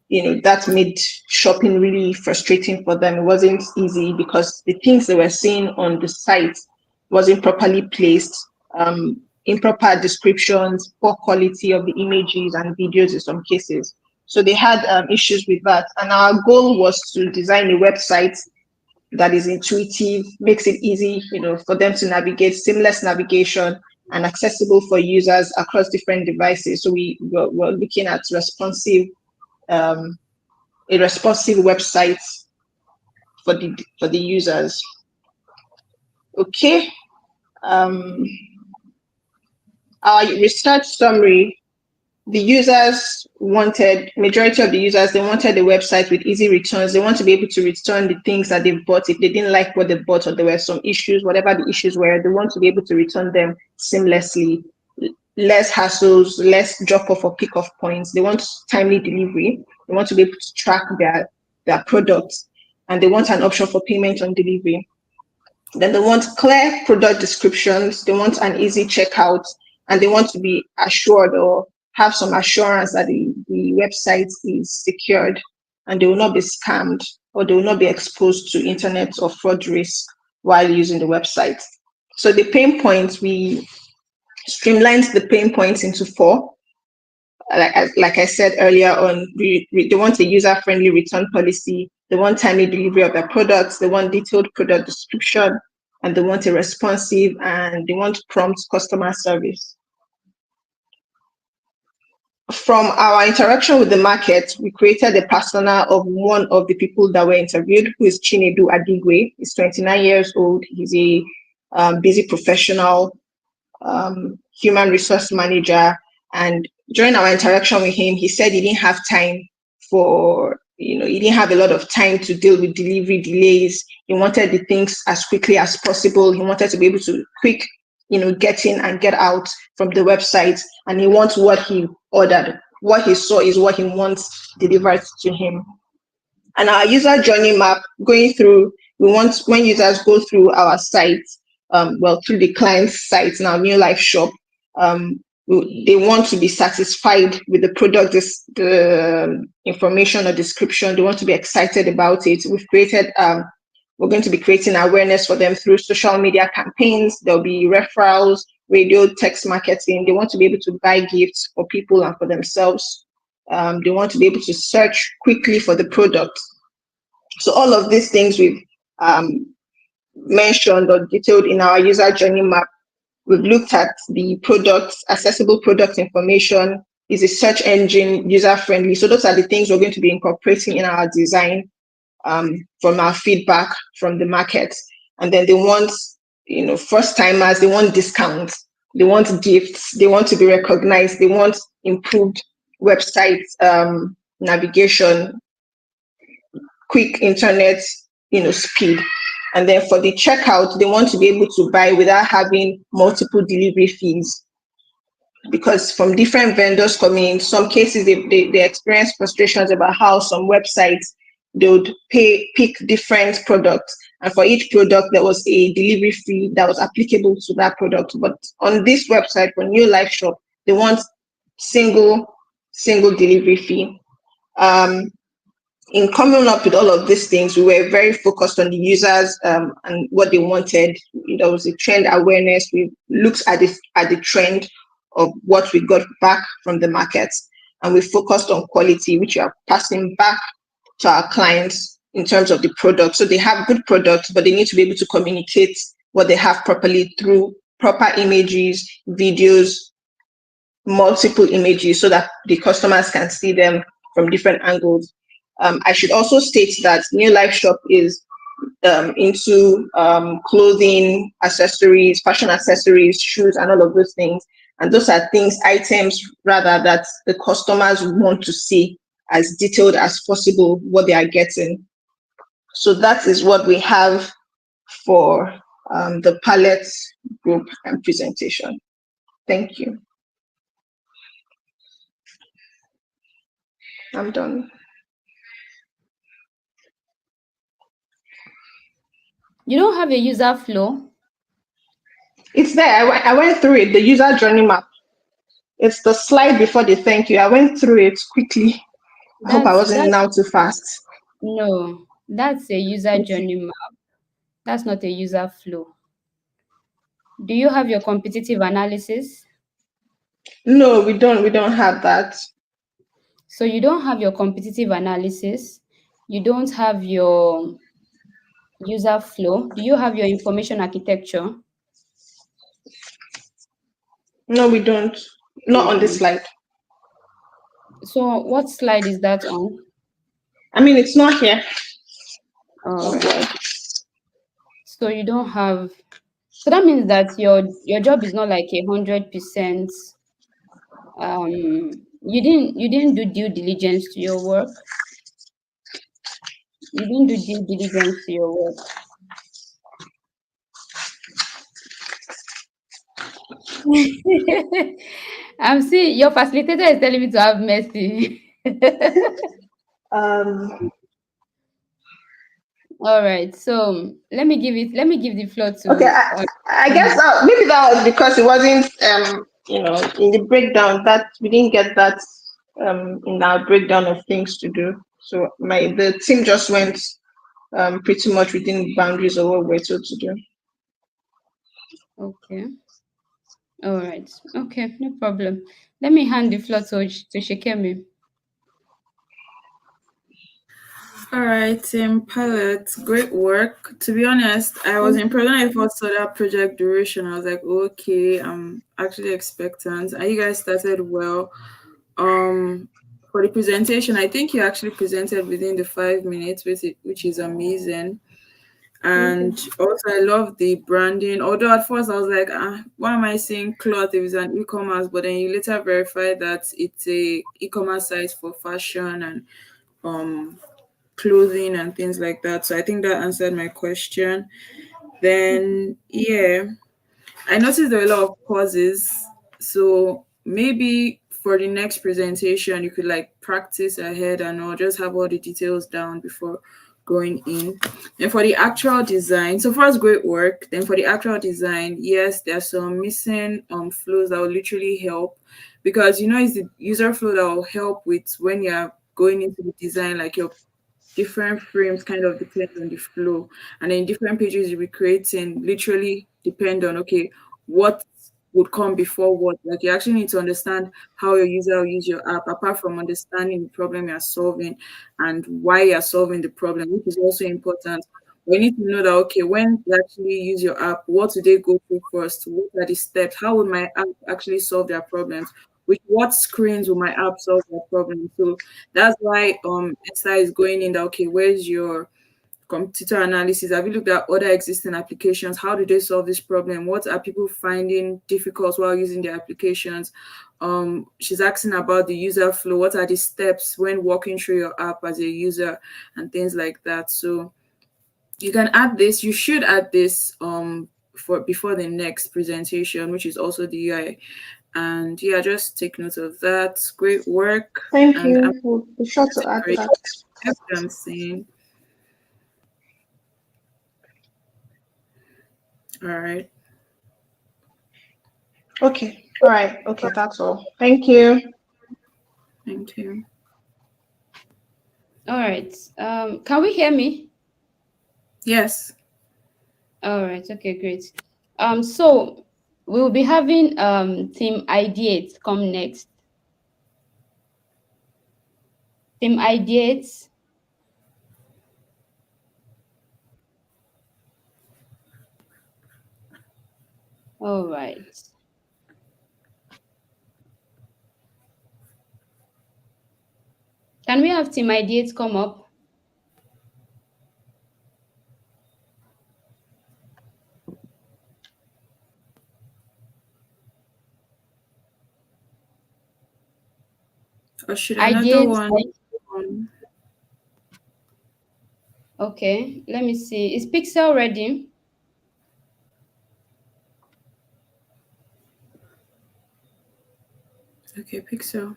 Speaker 7: that made shopping really frustrating for them. It wasn't easy because the things they were seeing on the site wasn't properly placed, improper descriptions, poor quality of the images and videos in some cases. So they had issues with that, and our goal was to design a website that is intuitive, makes it easy, for them to navigate, seamless navigation, and accessible for users across different devices. So we're looking at a responsive website for the users. Okay. Our research summary: majority of the users, they wanted a website with easy returns. They want to be able to return the things that they've bought if they didn't like what they bought, or there were some issues, whatever the issues were. They want to be able to return them seamlessly, less hassles, less drop-off or pick-off points. They want timely delivery. They want to be able to track their products, and they want an option for payment on delivery. Then they want clear product descriptions, they want an easy checkout, and they want to be assured or have some assurance that the website is secured and they will not be scammed or they will not be exposed to internet or fraud risk while using the website. So the pain points, we streamlined the pain points into four. Like I said earlier on, they want a user-friendly return policy, they want timely delivery of their products, they want detailed product description, and they want a responsive and they want prompt customer service. From our interaction with the market, we created a persona of one of the people that were interviewed, who is Chinedu Adigwe. He's 29 years old. He's a busy professional, human resource manager. And during our interaction with him, he said he didn't have time he didn't have a lot of time to deal with delivery delays. He wanted the things as quickly as possible. He wanted to be able to get in and get out from the website. And he wants what he ordered. What he saw is what he wants delivered to him. And our user journey map we want when users go through our site, through the client's site now, New Life Shop, they want to be satisfied with the product, the information or description. They want to be excited about it. We're going to be creating awareness for them through social media campaigns. There'll be referrals, radio, text marketing. They want to be able to buy gifts for people and for themselves. They want to be able to search quickly for the product. So all of these things we've mentioned or detailed in our user journey map. We've looked at the products, accessible product information, is a search engine user-friendly. So those are the things we're going to be incorporating in our design from our feedback from the market. And then they want, first-timers, they want discounts, they want gifts, they want to be recognized, they want improved website navigation, quick internet, speed. And then for the checkout, they want to be able to buy without having multiple delivery fees. Because from different vendors coming in, some cases they experience frustrations about how some websites, they would pick different products. And for each product, there was a delivery fee that was applicable to that product. But on this website, for New Life Shop, they want single delivery fee. In coming up with all of these things, we were very focused on the users and what they wanted. There was a trend awareness. We looked at the trend of what we got back from the markets, and we focused on quality, which we are passing back to our clients in terms of the product. So they have good products, but they need to be able to communicate what they have properly through proper images, videos, multiple images, so that the customers can see them from different angles. I should also state that New Life Shop is into clothing, accessories, fashion accessories, shoes, and all of those things. And those are items rather, that the customers want to see as detailed as possible what they are getting. So that is what we have for the palette group and presentation. Thank you. I'm done.
Speaker 1: You don't have a user flow?
Speaker 7: It's there. I went through it, the user journey map. It's the slide before the thank you. I went through it quickly. I hope I wasn't now too fast.
Speaker 1: No, that's a user journey map. That's not a user flow. Do you have your competitive analysis?
Speaker 7: No, we don't. We don't have that.
Speaker 1: So you don't have your competitive analysis. You don't have your user flow. Do you have your information architecture?
Speaker 7: No, we don't. Not on this slide.
Speaker 1: So what slide is that on?
Speaker 7: I mean, it's not here.
Speaker 1: Oh, right. So you don't have. So that means that your job is not like 100%. You didn't do due diligence to your work. You didn't do due diligence to your work. I'm seeing your facilitator is telling me to have mercy. All right. So let me give the floor
Speaker 7: Okay,
Speaker 1: to
Speaker 7: I guess maybe that was because it wasn't, in the breakdown that we didn't get that in our breakdown of things to do. So the team just went pretty much within the boundaries of what we're told to do.
Speaker 1: Okay. All right. Okay, no problem. Let me hand the floor to Shekemi.
Speaker 6: All right, Team Pilot, great work. To be honest, I was impressed when I first saw that project duration. I was like, okay, I'm actually expectant. And you guys started well. For the presentation, I think you actually presented within the 5 minutes, which is amazing. And also, I love the branding. Although at first I was like, why am I seeing cloth if it's an e-commerce? But then you later verified that it's a e-commerce site for fashion and um clothing and things like that. So I think that answered my question. Then yeah, I noticed there were a lot of pauses. So maybe for the next presentation, you could like practice ahead and or just have all the details down before going in. And for the actual design, so far it's great work. Then for the actual design, yes, there's some missing flows that will literally help because it's the user flow that will help with when you're going into the design, like your different frames kind of depend on the flow, and then different pages you'll be creating literally depend on okay what would come before what. Like you actually need to understand how your user will use your app apart from understanding the problem you're solving and why you're solving the problem, which is also important. We need to know that okay, when you actually use your app, what do they go through first? What are the steps? How would my app actually solve their problems? With what screens will my app solve their problem? So that's why Esther is going in that okay, where's your computer analysis? Have you looked at other existing applications? How do they solve this problem? What are people finding difficult while using their applications? She's asking about the user flow. What are the steps when walking through your app as a user and things like that? So you can add this, you should add this for before the next presentation, which is also the UI. And yeah, just take note of that. Great work.
Speaker 7: Thank
Speaker 6: And I'm
Speaker 7: you. We'll be sure to add
Speaker 6: great.
Speaker 7: that.
Speaker 6: That's what I'm saying. All right.
Speaker 7: Okay. All right. Okay, that's all. Thank you.
Speaker 6: Thank you.
Speaker 1: All right. Can we hear me?
Speaker 6: Yes.
Speaker 1: All right. Okay, great. So we'll be having Team Ideate come next. Team Ideate. All right. Can we have Team Ideate come up?
Speaker 6: Or should another
Speaker 1: Ideate.
Speaker 6: one? Um,
Speaker 1: Okay. Let me see. Is Pixel ready?
Speaker 6: okay, Pixel.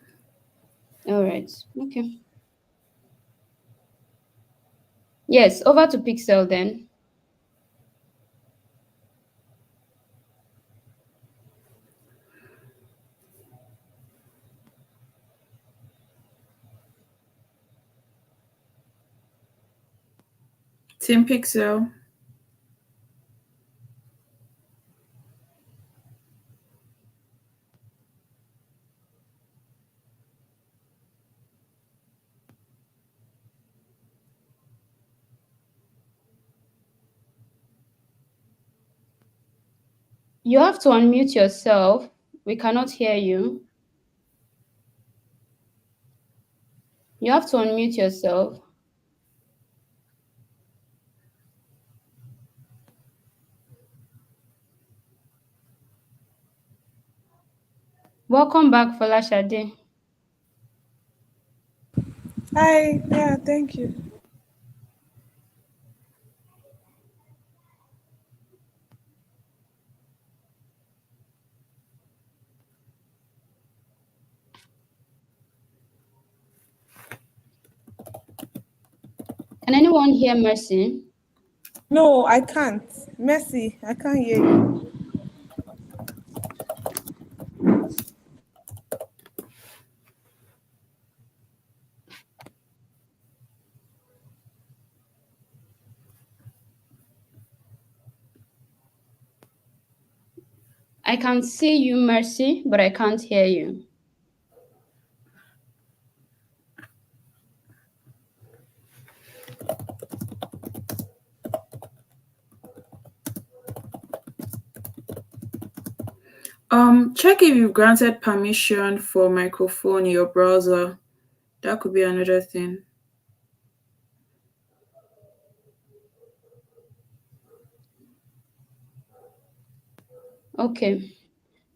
Speaker 1: All right. Okay. Yes. Over to Pixel then.
Speaker 6: Team Pixel.
Speaker 1: You have to unmute yourself. We cannot hear you. You have to unmute yourself. Welcome back, Folashade.
Speaker 2: Hi, yeah, thank you.
Speaker 1: Can anyone hear Mercy?
Speaker 2: No, I can't. Mercy, I can't hear you.
Speaker 1: I can see you, Mercy, but I can't hear you.
Speaker 6: Check if you've granted permission for microphone in your browser. That could be another thing.
Speaker 1: Okay.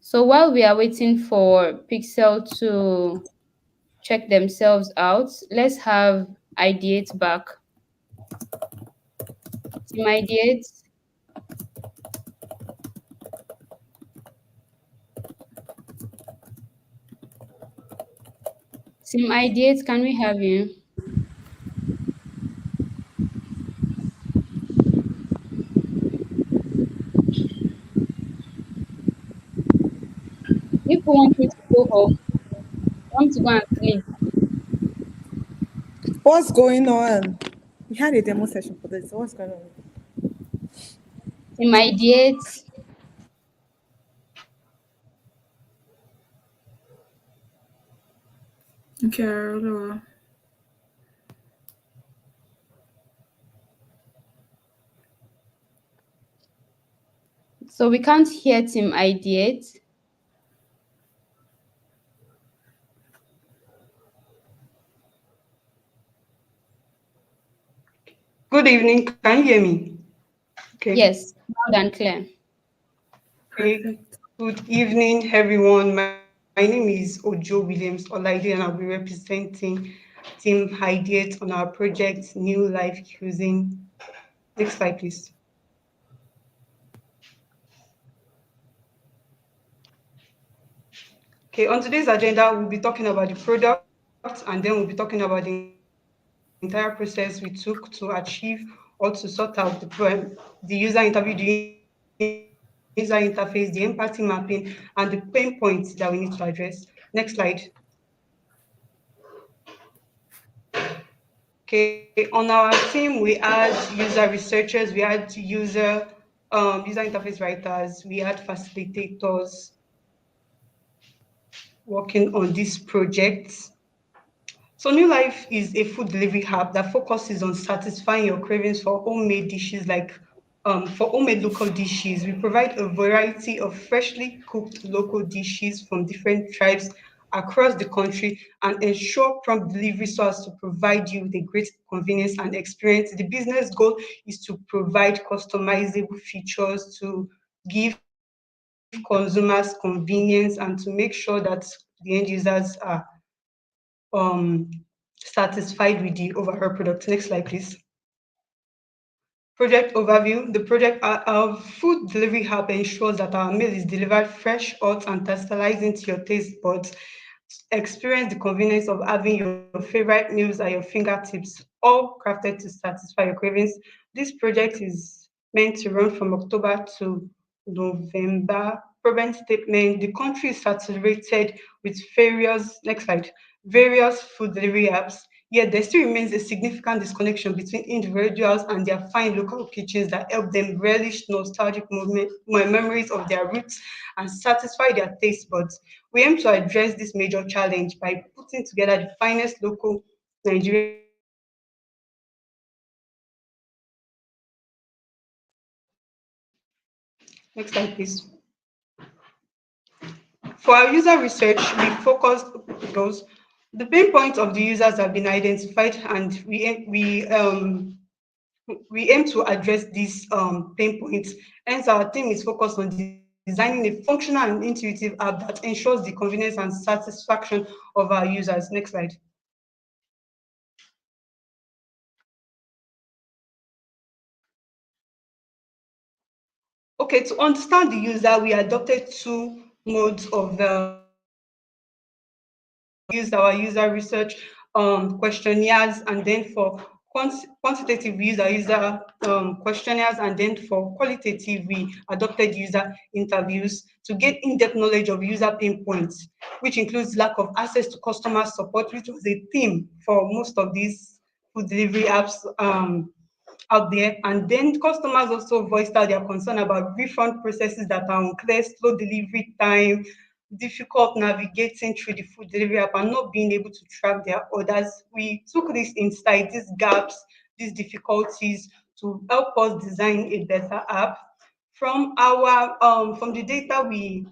Speaker 1: So while we are waiting for Pixel to check themselves out, let's have Ideate back. Team Ideate, Team Ideate, can we have you? If you want me to go home, I want to go and sleep.
Speaker 2: What's going on? We had a demo session for this. What's going on?
Speaker 1: Team Ideate,
Speaker 6: Okay, hello.
Speaker 1: so we can't hear Team Ideate.
Speaker 8: Good evening. Can you hear me? Okay.
Speaker 1: Yes, loud and clear.
Speaker 8: Okay.
Speaker 6: Perfect.
Speaker 8: Good evening, everyone. My name is Ojo Williams Olaide, and I'll be representing Team Ideate on our project New Life Cuisine. Next slide, please. Okay, on today's agenda, we'll be talking about the product, and then we'll be talking about the entire process we took to achieve or to sort out the user interview, the user interface, the empathy mapping, and the pain points that we need to address. Next slide. Okay, on our team, we had user researchers, we had user interface writers, we had facilitators working on this project. So New Life is a food delivery app that focuses on satisfying your cravings for homemade dishes like for homemade local dishes. We provide a variety of freshly cooked local dishes from different tribes across the country and ensure prompt delivery so as to provide you with a great convenience and experience. The business goal is to provide customizable features to give consumers convenience and to make sure that the end users are um, satisfied with the overall product. Next slide, please. Project overview. The project our food delivery app ensures that our meal is delivered fresh, hot, and tantalizing to your taste buds. Experience the convenience of having your favorite meals at your fingertips, all crafted to satisfy your cravings. This project is meant to run from October to November. Problem statement: the country is saturated with various food delivery apps, yet there still remains a significant disconnection between individuals and their fine local kitchens that help them relish memories of their roots and satisfy their taste buds. We aim to address this major challenge by putting together the finest local Nigerian kitchens to provide consumers with affordable, delicious meals. Next slide, please. For our user research, we focused those the pain points of the users have been identified, and we aim to address these pain points. Hence, our team is focused on designing a functional and intuitive app that ensures the convenience and satisfaction of our users. Next slide. Okay, to understand the user, we adopted two modes of interview. We used our user research questionnaires, and then for quantitative, we use our user questionnaires, and then for qualitative, we adopted user interviews to get in-depth knowledge of user pain points, which includes lack of access to customer support, which was a theme for most of these food delivery apps out there. And then customers also voiced out their concern about refund processes that are unclear, slow delivery time, difficult navigating through the food delivery app, and not being able to track their orders. We took this insight, these gaps, these difficulties to help us design a better app. From the data we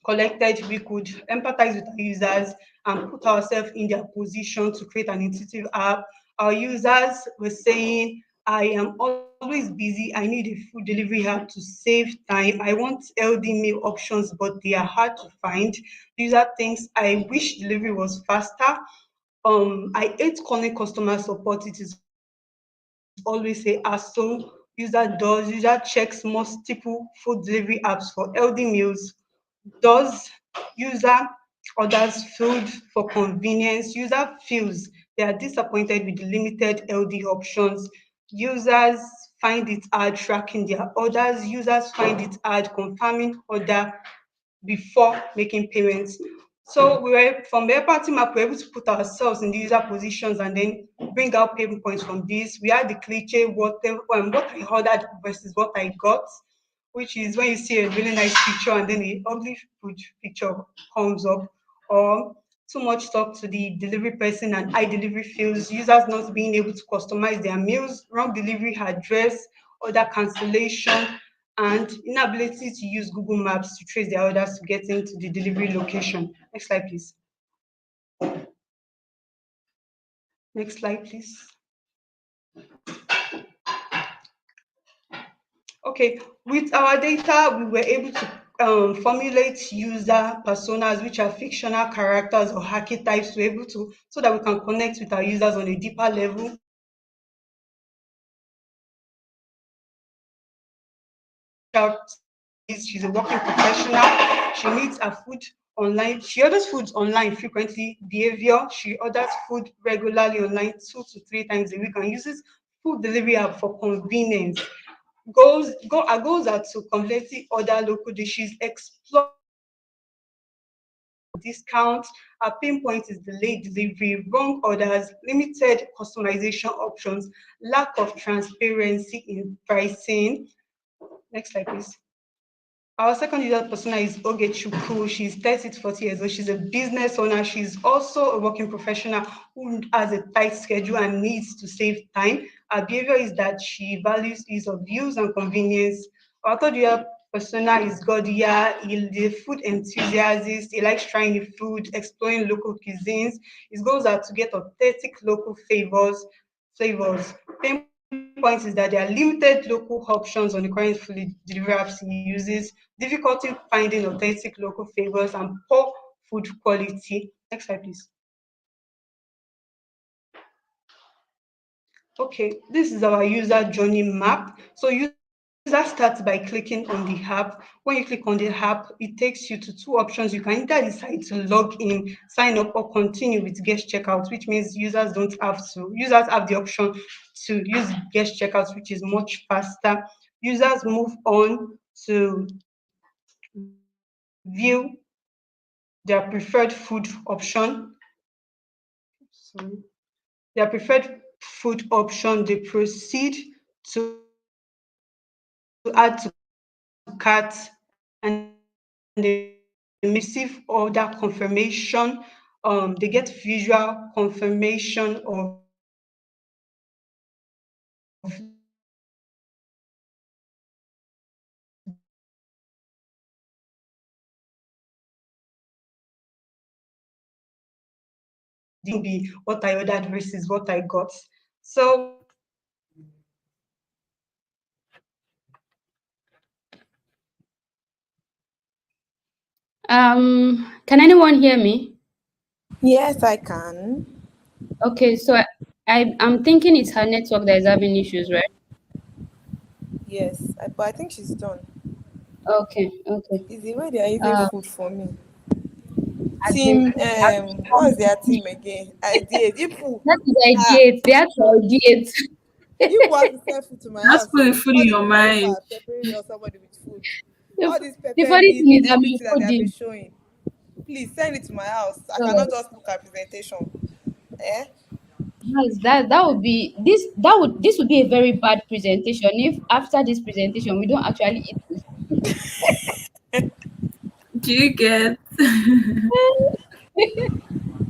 Speaker 8: collected, we could empathize with our users and put ourselves in their position to create an intuitive app. Our users were saying, I am always busy. I need a food delivery app to save time. I want LD meal options, but they are hard to find. The user thinks, I wish delivery was faster. I hate calling customer support. It is always a hassle. User checks multiple food delivery apps for LD meals. Does user orders food for convenience? User feels they are disappointed with the limited LD options. Users find it hard tracking their orders. Users find it hard confirming order before making payments. So we were from the empathy map, we were able to put ourselves in the user positions and then bring out pain points from this. We had the cliche what I ordered versus what I got, which is when you see a really nice picture and then a ugly food picture comes up, or too much talk to the delivery person and high delivery feels, users not being able to customize their meals, wrong delivery address, order cancellation, and inability to use Google Maps to trace their orders to get into the delivery location. Next slide, please. Next slide, please. Okay, with our data, we were able to formulate user personas, which are fictional characters or archetypes, to able to so that we can connect with our users on a deeper level. She's a working professional. She needs her food online. She orders foods online frequently. Behavior: she orders food regularly online 2 to 3 times a week and uses food delivery app for convenience. Our goals are to completely order local dishes, explore discounts. Our pain point is delayed delivery, wrong orders, limited customization options, lack of transparency in pricing. Next slide, please. Our second user persona is Ogechukwu. She's 30 to 40 years old. She's a business owner. She's also a working professional who has a tight schedule and needs to save time. Her behavior is that she values ease of use and convenience. Our third user persona is Godia. He's a food enthusiast. He likes trying new food, exploring local cuisines. His goals are to get authentic local flavors. Pain point is that there are limited local options on the current food delivery apps he uses, difficulty finding authentic local flavors, and poor food quality. Next slide, please. Okay, this is our user journey map. So user starts by clicking on the app. When you click on the app, it takes you to two options. You can either decide to log in, sign up, or continue with guest checkout, which means users have the option to use guest checkout, which is much faster. Users move on to view their preferred food option. Sorry. Their preferred food option, they proceed to add to cart, and they receive order confirmation. They get visual confirmation of the order versus what they got. So be what I ordered versus what I got. So
Speaker 1: Can anyone hear me?
Speaker 2: Yes, I can.
Speaker 1: Okay, so I'm thinking it's her network that is having issues, right?
Speaker 2: Yes, but I think she's done.
Speaker 1: Okay, okay.
Speaker 2: Is the way they are eating
Speaker 1: Uh,
Speaker 2: food for me.
Speaker 1: and then
Speaker 2: Team, what's their team again? Ideate.
Speaker 1: that is
Speaker 2: Ah,
Speaker 1: ideate. They have to ideate.
Speaker 2: you have to send food to my
Speaker 6: Just
Speaker 2: house.
Speaker 6: put the
Speaker 2: So
Speaker 6: food in
Speaker 2: what
Speaker 6: your
Speaker 2: if my
Speaker 6: mind.
Speaker 2: peppering or somebody with food?
Speaker 1: The,
Speaker 2: All this
Speaker 1: the
Speaker 2: pepper
Speaker 1: funny
Speaker 2: meat,
Speaker 1: thing is I'm a
Speaker 2: everything that they have been
Speaker 1: foodie.
Speaker 2: showing. Please send it to my house. I cannot
Speaker 1: So
Speaker 2: just look at presentation. Eh?
Speaker 1: that would be this would be a very bad presentation if after this presentation we don't actually eat this.
Speaker 6: Do you get?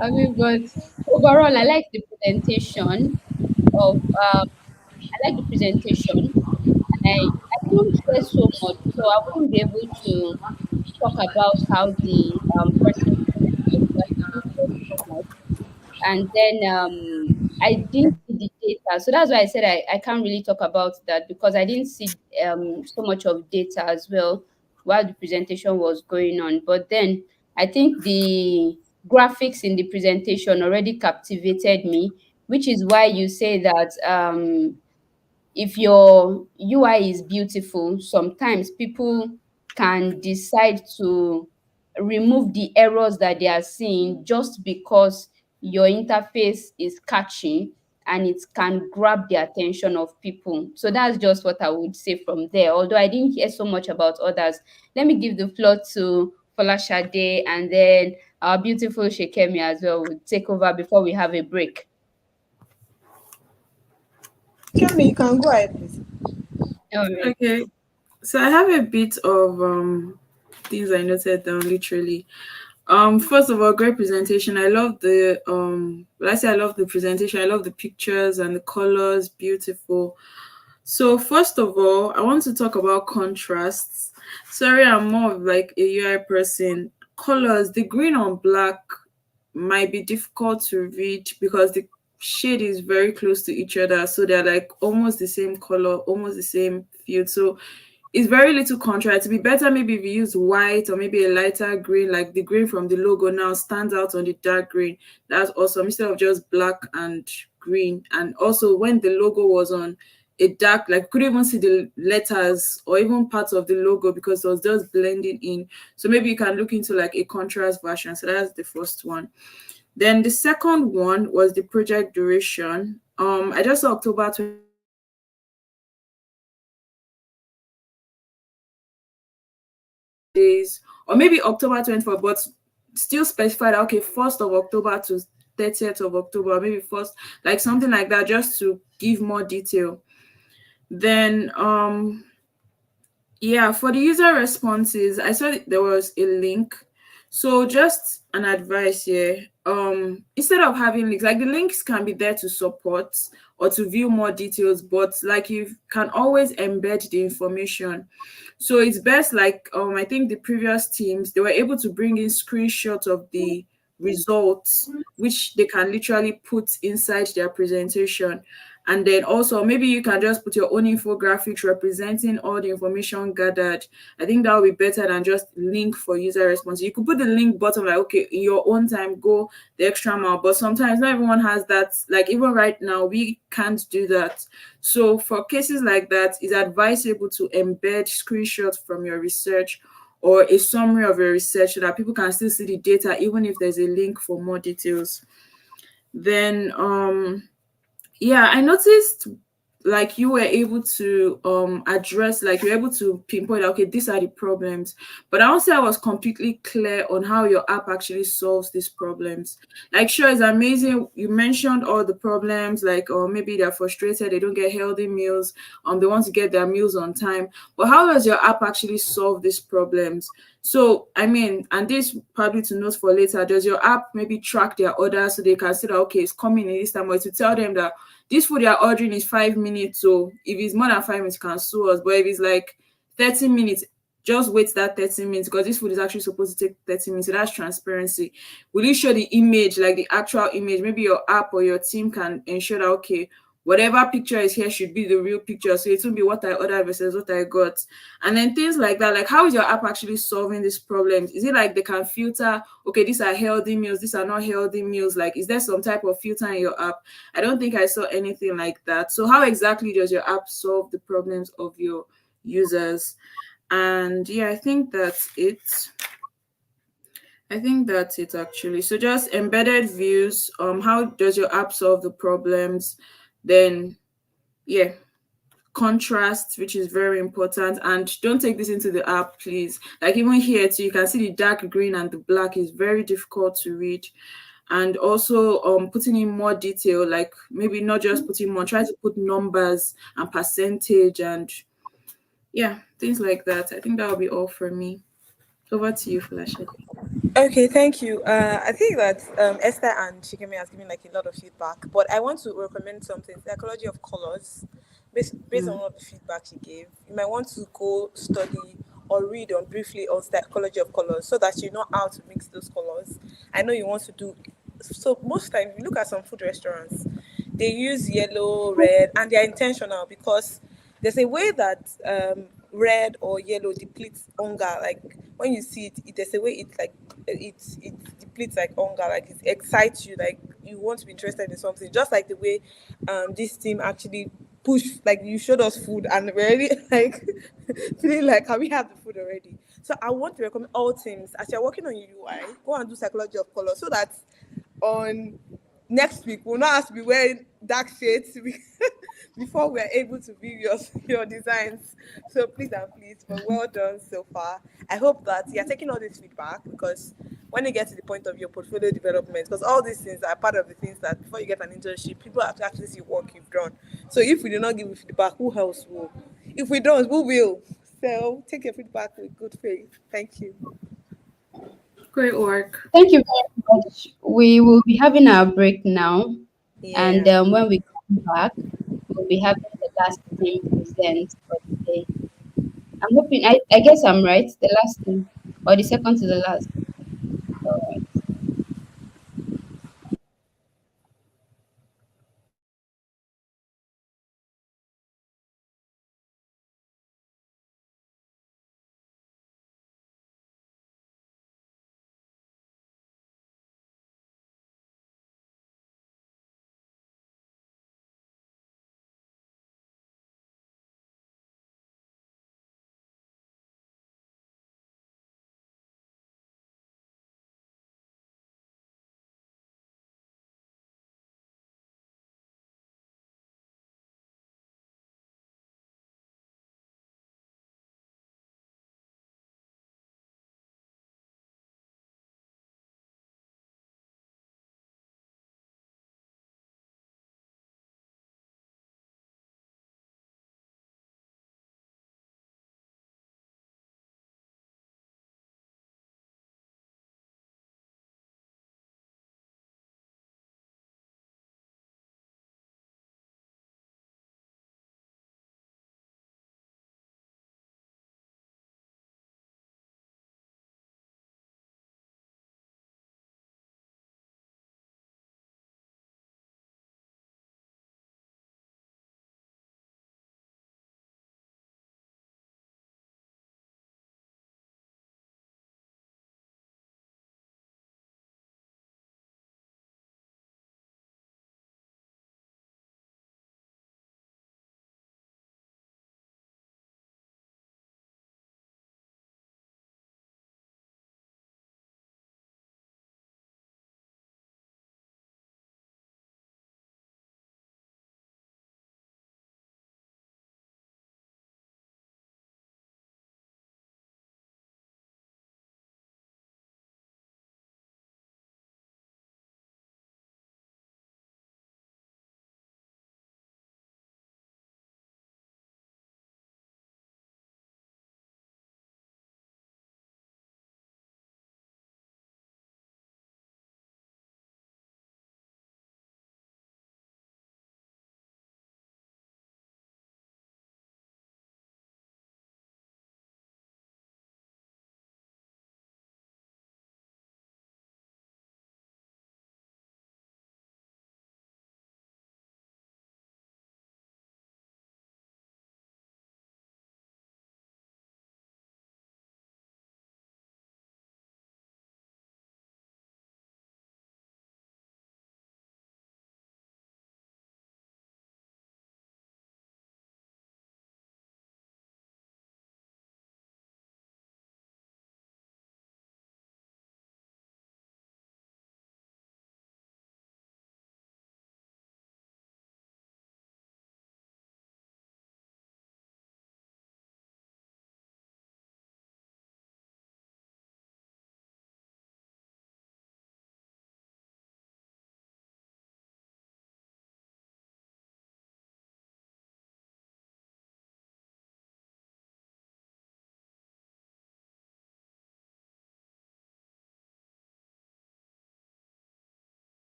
Speaker 1: I mean, but overall, I like the presentation of I like the presentation, and I didn't share so much, so I wouldn't be able to talk about how the person presented. So I didn't share so much. And then I didn't see the data. So that's why I said I can't really talk about that because I didn't see so much of data as well while the presentation was going on. But then I think the graphics in the presentation already captivated me, which is why you say that if your UI is beautiful, sometimes people can decide to remove the errors that they are seeing just because your interface is catchy and it can grab the attention of people. So that's just what I would say from there. Although I didn't hear so much about others. Let me give the floor to Folashade, and then our beautiful Shekemi as well will take over before we have a break.
Speaker 2: Kemi, you can go ahead, please.
Speaker 1: All right.
Speaker 6: Okay. So I have a bit of things I noted down literally. First of all, great presentation. I love the when I say I love the presentation, I love the pictures and the colors, beautiful. So first of all, I want to talk about contrasts. Sorry, I'm more of like a UI person. Colors, the green on black might be difficult to read because the shade is very close to each other. So they're like almost the same color, almost the same field. So it's very little contrast. It'd be better maybe if you use white or maybe a lighter green, like the green from the logo now stands out on the dark green. That's awesome instead of just black and green. And also when the logo was on a dark, like you couldn't even see the letters or even parts of the logo because it was just blending in. So maybe you can look into like a contrast version. So that's the first one. Then the second one was the project duration. I just saw October 20 days, or maybe October 24th, but still specified okay, 1st of October to 30th of October, maybe first, like something like that, just to give more detail. Then yeah, for the user responses, I saw there was a link. So just an advice here. Instead of having links, like the links can be there to support or to view more details, but like you can always embed the information. So it's best like I think the previous teams they were able to bring in screenshots of the results which they can literally put inside their presentation. And then also maybe you can just put your own infographics representing all the information gathered. I think that would be better than just link for user response. You could put the link button like, okay, in your own time, go the extra mile. But sometimes not everyone has that. Like even right now, we can't do that. So for cases like that, it's advisable to embed screenshots from your research or a summary of your research so that people can still see the data even if there's a link for more details. Then yeah, I noticed like you were able to address, like you're able to pinpoint okay, these are the problems, but I won't say I was completely clear on how your app actually solves these problems. Like sure, it's amazing you mentioned all the problems, like or maybe they're frustrated, they don't get healthy meals, they want to get their meals on time, but how does your app actually solve these problems? So I mean, and this probably to note for later, does your app maybe track their orders so they can say that okay, it's coming in this time, or to tell them that this food you're ordering is 5 minutes. So if it's more than 5 minutes, you can sue us. But if it's like 30 minutes, just wait that 30 minutes because this food is actually supposed to take 30 minutes. So that's transparency. Will you show the image, like the actual image? Maybe your app or your team can ensure that, okay, whatever picture is here should be the real picture. So it will be what I ordered versus what I got. And then things like that. Like how is your app actually solving these problems? Is it like they can filter, okay, these are healthy meals, these are not healthy meals? Like, is there some type of filter in your app? I don't think I saw anything like that. So how exactly does your app solve the problems of your users? And yeah, I think that's it. I think that's it actually. So just embedded views. How does your app solve the problems? Then yeah, contrast, which is very important. And don't take this into the app, please. Like even here too, you can see the dark green and the black is very difficult to read. And also putting in more detail, like maybe not just putting more, try to put numbers and percentage and yeah, things like that. I think that will be all for me. Over to you, Flashed.
Speaker 2: Okay, thank you. I think that Esther and Shikemi has given like a lot of feedback, but I want to recommend something: psychology of colors. Based on
Speaker 6: Mm.
Speaker 2: all the feedback she gave, you might want to go study or read on briefly on psychology of colors so that you know how to mix those colors. I know you want to do. So most times, you look at some food restaurants, they use yellow, red, and they're intentional because there's a way that red or yellow depletes hunger. Like when you see it, there's a way it like it depletes like hunger, like it excites you, like you want to be interested in something. Just like the way this team actually push, like you showed us food and we're already like feeling like can we have the food already. So I want to recommend all teams as you're working on your UI, go and do psychology of color so that on next week we'll not have to be wearing dark shades before we're able to view your designs. So please and please, but well done so far. I hope that you're taking all this feedback because when you get to the point of your portfolio development, because all these things are part of the things that before you get an internship, people have to actually see work you've done. So if we do not give you feedback, who else will? If we don't, who will? So take your feedback with good faith. Thank you.
Speaker 6: Great work.
Speaker 1: Thank you very much. We will be having our break now, and
Speaker 2: Yeah.
Speaker 1: when we come back, we'll be having the last team present for the day. I'm hoping. I guess I'm right. The last team, or the second to the last. All right.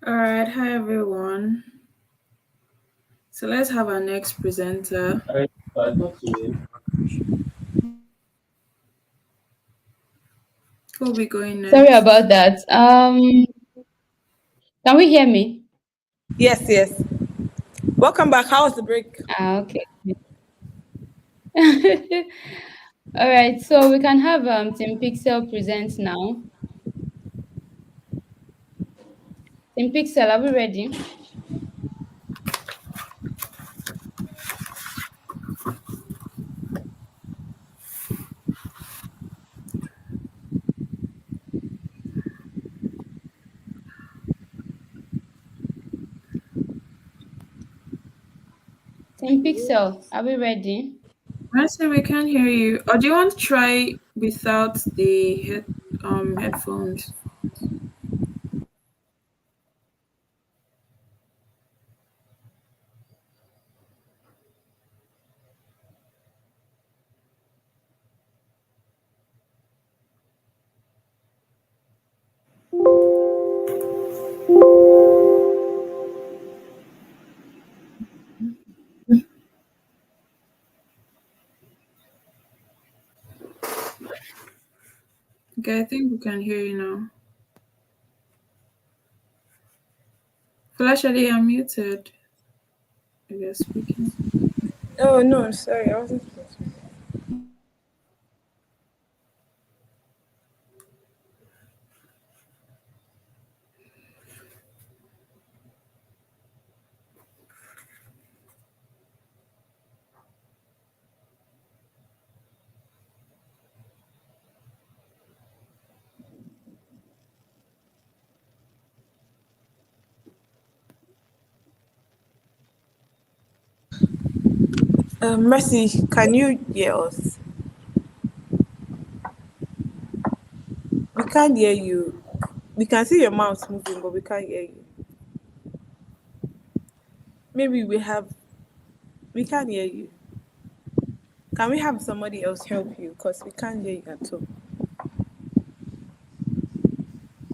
Speaker 6: All right, hi everyone. So let's have our next presenter. Who will be going
Speaker 1: Sorry
Speaker 6: next?
Speaker 1: about that. Can we hear me?
Speaker 2: Yes, yes. Welcome back. How was the break?
Speaker 1: Okay. All right, so we can have Team Pixel present now. Team Pixel, are we ready? Team Pixel, are we ready?
Speaker 6: Mercy, we can't hear you. Or do you want to try without the headphones? Okay, I think we can hear you now. Flash, are you muted? I guess speaking.
Speaker 2: Oh no, sorry, I wasn't supposed to. Mercy, can you hear us? We can't hear you. We can see your mouth moving, but we can't hear you. Maybe we can't hear you. Can we have somebody else help you? Because we can't hear you at all.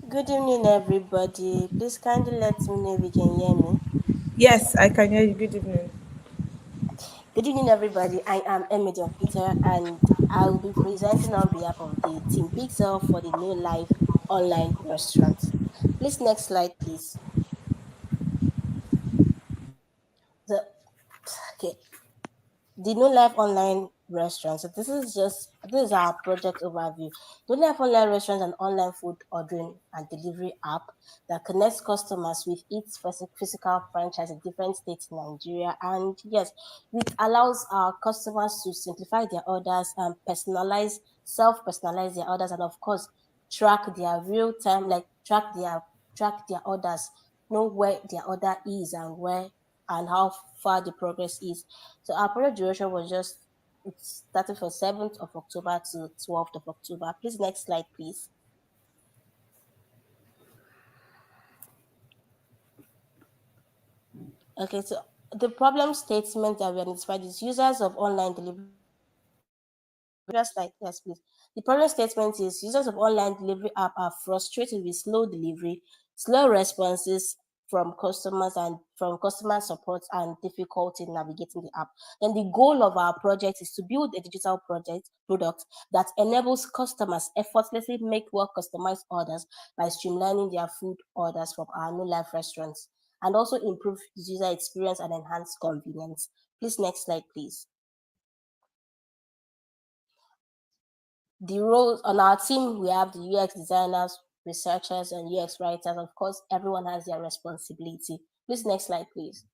Speaker 9: Good evening, everybody. Please kindly let me know if you can hear me.
Speaker 2: Yes, I can hear you. Good evening.
Speaker 9: Good evening, everybody. I am Emily of Peter, and I will be presenting on behalf of the Team Pixel for the New Life online restaurant. Please, next slide, please. The okay, the No Life Online Restaurant. So this is our project overview. No Life Online Restaurant, an online food ordering and delivery app that connects customers with its physical franchise in different states in Nigeria. And yes, it allows our customers to simplify their orders and self-personalize their orders, and of course, track their real time, like track their orders, know where their order is and where and how far the progress is. So our project duration was just it started from 7th of October to 12th of October. Please, next slide, please. Okay, so the problem statement that we identified is users of online delivery. Just like yes, please. The problem statement is users of online delivery app are frustrated with slow delivery, slow responses from customers and from customer support and difficulty in navigating the app. Then the goal of our project is to build a digital product that enables customers effortlessly make well customized orders by streamlining their food orders from our new life restaurants and also improve user experience and enhance convenience. Please, next slide, please. The roles on our team, we have the UX designers, researchers, and UX writers. Of course, everyone has their responsibility. Please, next slide, please.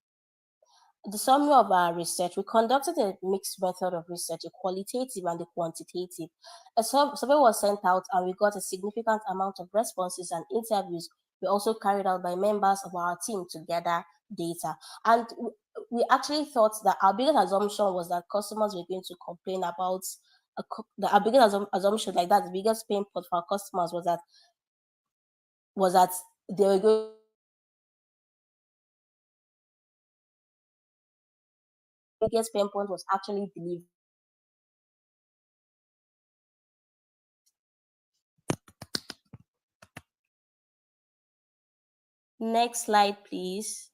Speaker 9: The summary of our research, we conducted a mixed method of research, a qualitative and a quantitative. A survey was sent out and we got a significant amount of responses, and interviews were also carried out by members of our team to gather data. And we actually thought that our biggest assumption was that customers were going to complain about our biggest assumption, like that, the biggest pain point for our customers was that they were going biggest pain point was actually delivery. Next slide, please.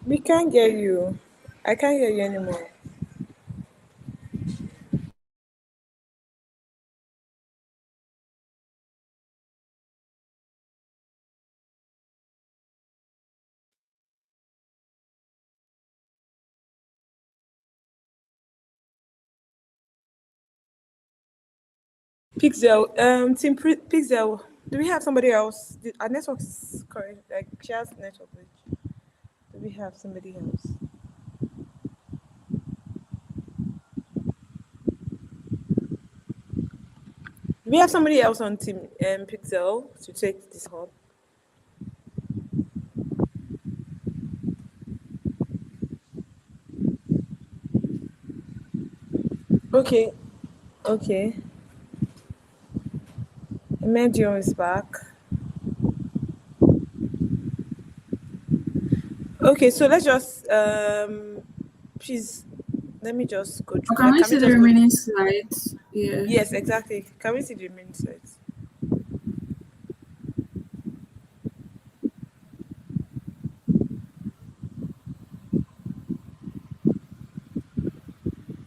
Speaker 2: We can't hear you. I can't hear you anymore. Pixel, Pixel. Do we have somebody else? Our network is correct. Like she has network glitch. Do we have somebody else? Do we have somebody else on team Pixel to take this hub? Okay, okay. Medium is back. Okay, so let's just please let me just go through.
Speaker 6: Can we
Speaker 2: Can we
Speaker 6: see the
Speaker 2: just go?
Speaker 6: remaining slides? Yeah.
Speaker 2: Yes, exactly. Can we see the remaining slides?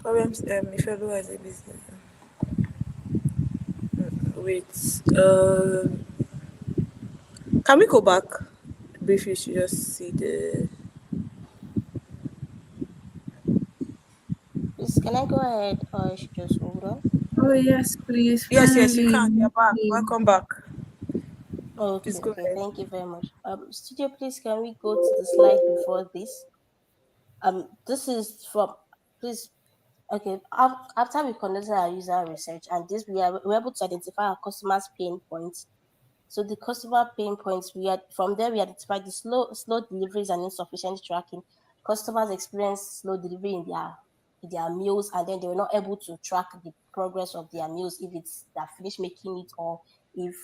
Speaker 2: Problems. If everyone has a business. Wait. Can we go back briefly to just see the?
Speaker 9: Please, can I go ahead or I should just hold on?
Speaker 6: Oh yes, please.
Speaker 2: Yes, yes, you
Speaker 6: Finally.
Speaker 2: can. You're back. Welcome back. Please
Speaker 9: Okay,
Speaker 2: go
Speaker 9: okay,
Speaker 2: ahead.
Speaker 9: thank you very much. Studio, please, can we go to the slide before this? This is from, please, okay, after we conducted our user research and this, we are we're able to identify our customers' pain points. So the customer pain points, we had from there we identified the slow deliveries and insufficient tracking. Customers experience slow delivery in their meals, and then they were not able to track the progress of their meals if it's they're finished making it or if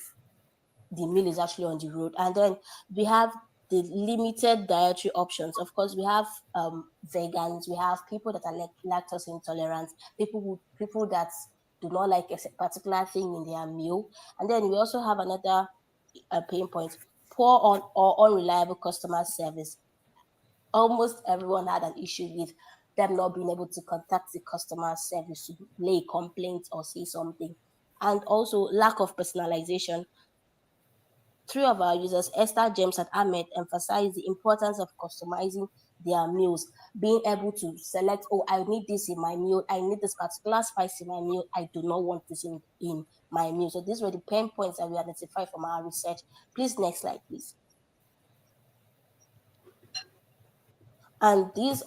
Speaker 9: the meal is actually on the road. And then we have the limited dietary options. Of course, we have vegans, we have people that are like lactose intolerant, people that do not like a particular thing in their meal. And then we also have another pain point: poor or unreliable customer service. Almost everyone had an issue with them not being able to contact the customer service to lay a complaint or say something. And also lack of personalization. Three of our users, Esther, James, and Ahmed, emphasize the importance of customizing their meals, being able to select, oh, I need this in my meal, I need this particular spice in my meal, I do not want this in my meal. So these were the pain points that we identified from our research. Please, next slide, please. And this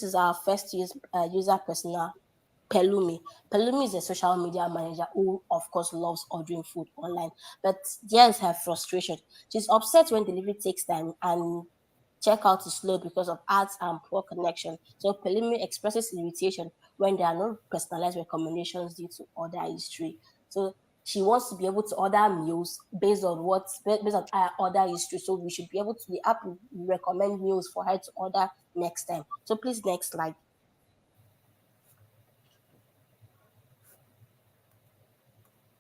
Speaker 9: is our first user persona, Pelumi. Pelumi is a social media manager who, of course, loves ordering food online. But here's her frustration. She's upset when delivery takes time and checkout is slow because of ads and poor connection. So Pelumi expresses irritation when there are no personalized recommendations due to order history. So she wants to be able to order meals based on our order history. So we should be able to the app will recommend meals for her to order next time. So please, next slide.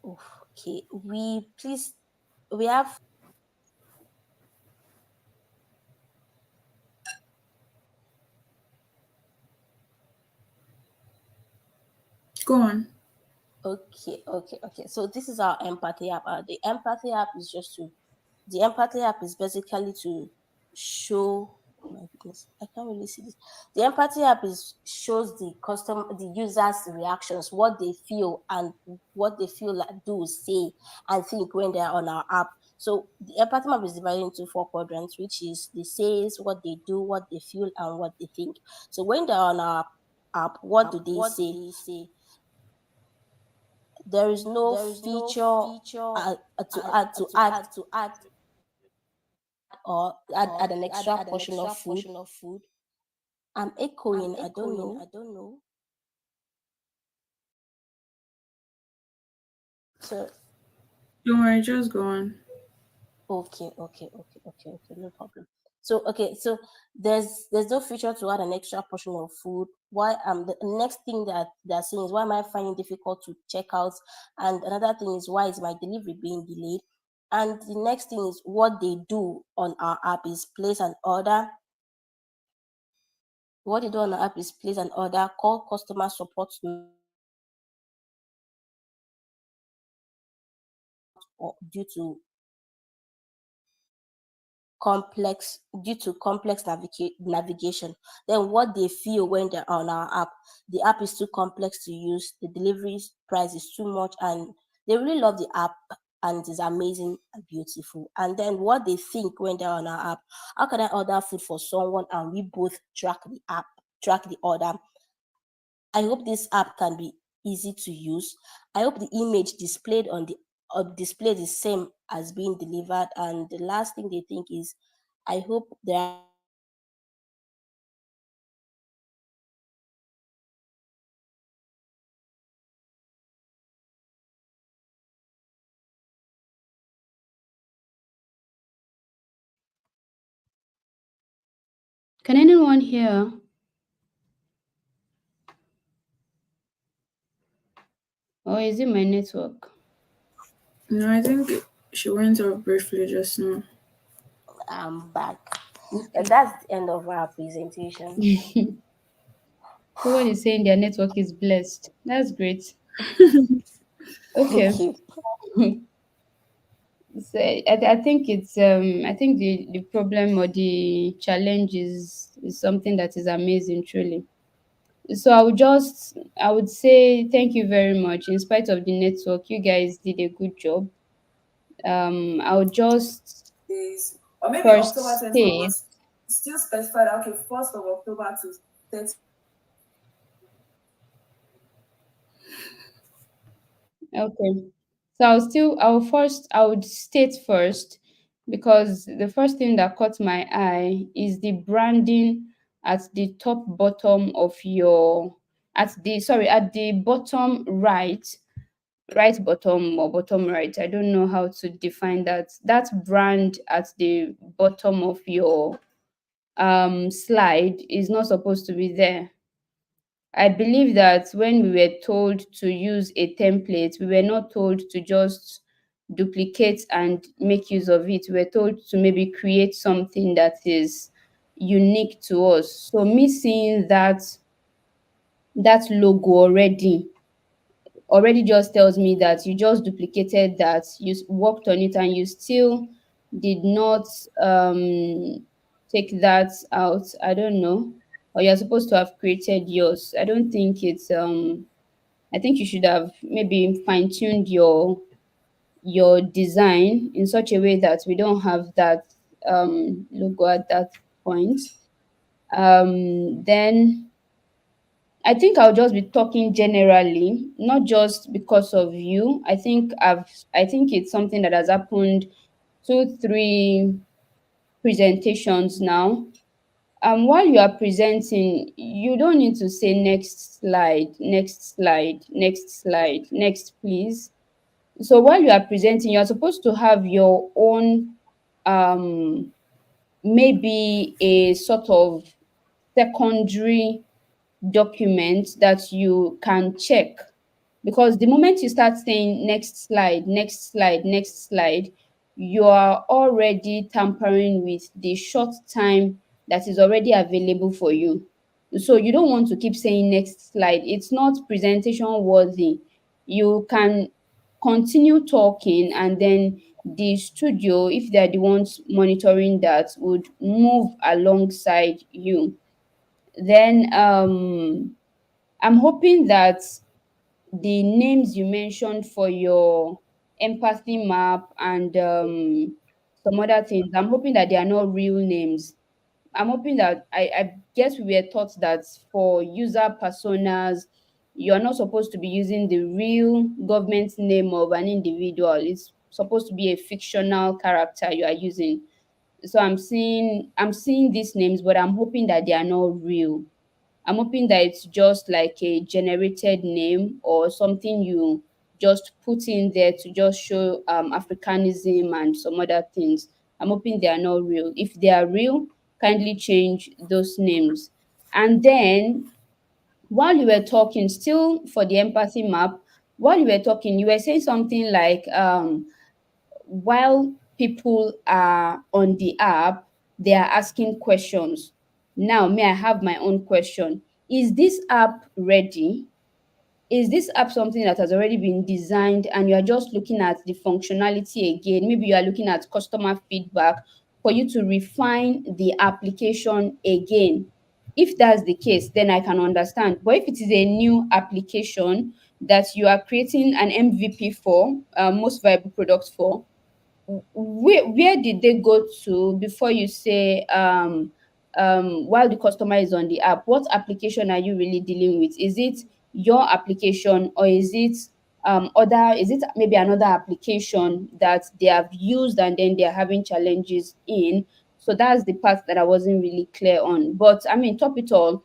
Speaker 9: Okay, we have
Speaker 6: Go on.
Speaker 9: okay. So this is our empathy app. The empathy app is basically to show. Oh my goodness, I can't really see this. The empathy app shows the users' reactions, what they feel and what they feel like, do, say, and think when they are on our app. So the empathy map is divided into four quadrants, which is the says, what they do, what they feel, and what they think. So when they're on our app, what do they say? There is no feature to add or add an extra portion of food. I'm echoing. I don't know. So
Speaker 6: Don't worry, just go on.
Speaker 9: okay, no problem. So okay, so there's no feature to add an extra portion of food. Why the next thing that they're saying is, why am I finding difficult to check out? And another thing is, why is my delivery being delayed? And the next thing is, what they do on our app is place an order. What they do on our app is place an order, call customer support or due to complex navigation. Then what they feel when they're on our app, the app is too complex to use, the delivery price is too much, and they really love the app and it is amazing and beautiful. And then what they think when they're on our app, how can I order food for someone and we both track the order? I hope this app can be easy to use. I hope the image displayed on the display the same as being delivered. And the last thing they think is, I hope there are
Speaker 1: Can anyone hear? Or is it my network?
Speaker 6: No, I think she went off briefly just now.
Speaker 9: back.
Speaker 1: Okay.
Speaker 9: And that's the end of our presentation.
Speaker 1: Someone is saying their network is blessed. That's great.
Speaker 9: Thank
Speaker 1: Okay.
Speaker 9: you.
Speaker 1: So I think it's I think the problem or the challenge is something that is amazing truly. So I would say thank you very much. In spite of the network, you guys did a good job. I would just
Speaker 6: Days, or maybe
Speaker 1: first
Speaker 6: October 21, but
Speaker 1: state.
Speaker 6: still specified that, okay, 1st of October to 30.
Speaker 1: Okay. So I would state first, because the first thing that caught my eye is the branding at the top bottom of your at the bottom right bottom or bottom right. I don't know how to define that. That brand at the bottom of your slide is not supposed to be there. I believe that when we were told to use a template, we were not told to just duplicate and make use of it. We were told to maybe create something that is unique to us. So me seeing that logo already just tells me that you just duplicated that, worked on it, and you still did not take that out. I don't know. Or you're supposed to have created yours. I don't think it's I think you should have maybe fine-tuned your design in such a way that we don't have that logo at that point. Then I think I'll just be talking generally, not just because of you. I think it's something that has happened 2, 3 presentations now. While you are presenting, you don't need to say next slide, next slide, next slide, next please. So while you are presenting, you're supposed to have your own um maybe a sort of secondary document that you can check, because the moment you start saying next slide, next slide, next slide, you are already tampering with the short time that is already available for you. So you don't want to keep saying next slide. It's not presentation worthy. You can continue talking, and then the studio, if they're the ones monitoring that, would move alongside you. Then I'm hoping that the names you mentioned for your empathy map and some other things, I'm hoping that they are not real names. I'm hoping that I guess we were taught that for user personas, you're not supposed to be using the real government name of an individual. It's supposed to be a fictional character you are using. So I'm seeing these names, but I'm hoping that they are not real. I'm hoping that it's just like a generated name or something you just put in there to just show Africanism and some other things. I'm hoping they are not real. If they are real, kindly change those names. And then while you were talking, still for the empathy map, while you were talking, you were saying something like while people are on the app, they are asking questions. Now, may I have my own question? Is this app ready? Is this app something that has already been designed and you are just looking at the functionality again? Maybe you are looking at customer feedback for you to refine the application again. If that's the case, then I can understand. But if it is a new application that you are creating an MVP for, most viable product for, where did they go to before you say while the customer is on the app, what application are you really dealing with? Is it your application, or is it other, is it maybe another application that they have used and then they're having challenges in? So that's the part that I wasn't really clear on. But I mean, top it all,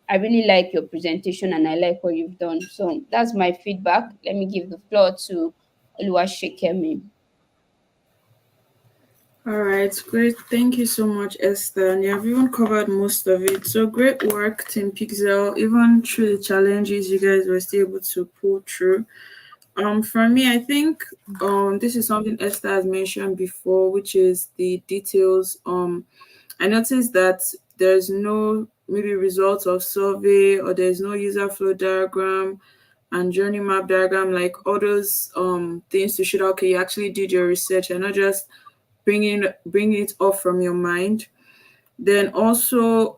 Speaker 1: I really like your presentation and I like what you've done. So that's my feedback. Let me give the floor to Oluwashekemi.
Speaker 6: All right, great. Thank you so much, Esther. And you have even covered most of it. So great work, Team Pixel. Even through the challenges, you guys were still able to pull through. For me, I think this is something Esther has mentioned before, which is the details. I noticed that there's no maybe results of survey, or there's no user flow diagram and journey map diagram, like all those things to show, okay, you actually did your research and not just bringing it off from your mind. Then also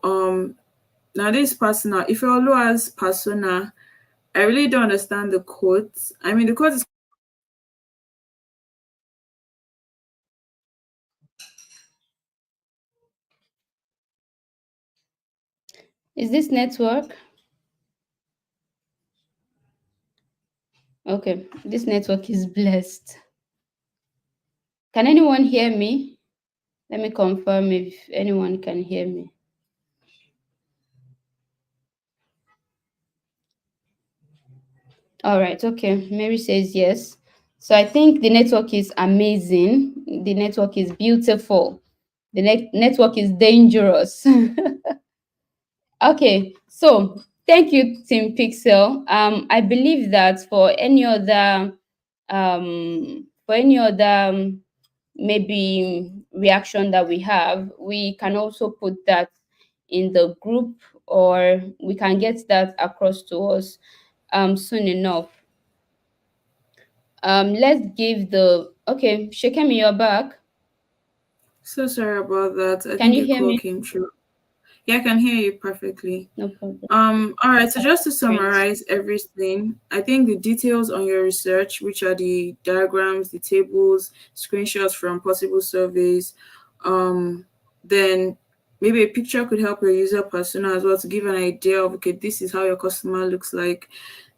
Speaker 6: now this persona, if you're low as persona, I really don't understand the quotes. I mean, the quote is
Speaker 1: Is this network? Okay, this network is blessed. Can anyone hear me? Let me confirm if anyone can hear me. All right, okay. Mary says yes. So I think the network is amazing. The network is beautiful. The network is dangerous. Okay, so thank you, Team Pixel. I believe that for any other maybe reaction that we have, we can also put that in the group, or we can get that across to us soon enough. Let's give the okay, Shekemi, you're back.
Speaker 6: so sorry about that. I
Speaker 1: Can
Speaker 6: think
Speaker 1: you
Speaker 6: a
Speaker 1: hear
Speaker 6: call
Speaker 1: me?
Speaker 6: came through. Yeah, I can hear you perfectly.
Speaker 1: No problem.
Speaker 6: All right, so just to
Speaker 1: Great.
Speaker 6: summarize everything, I think the details on your research, which are the diagrams, the tables, screenshots from possible surveys, then maybe a picture could help your user persona as well to give an idea of, okay, this is how your customer looks like.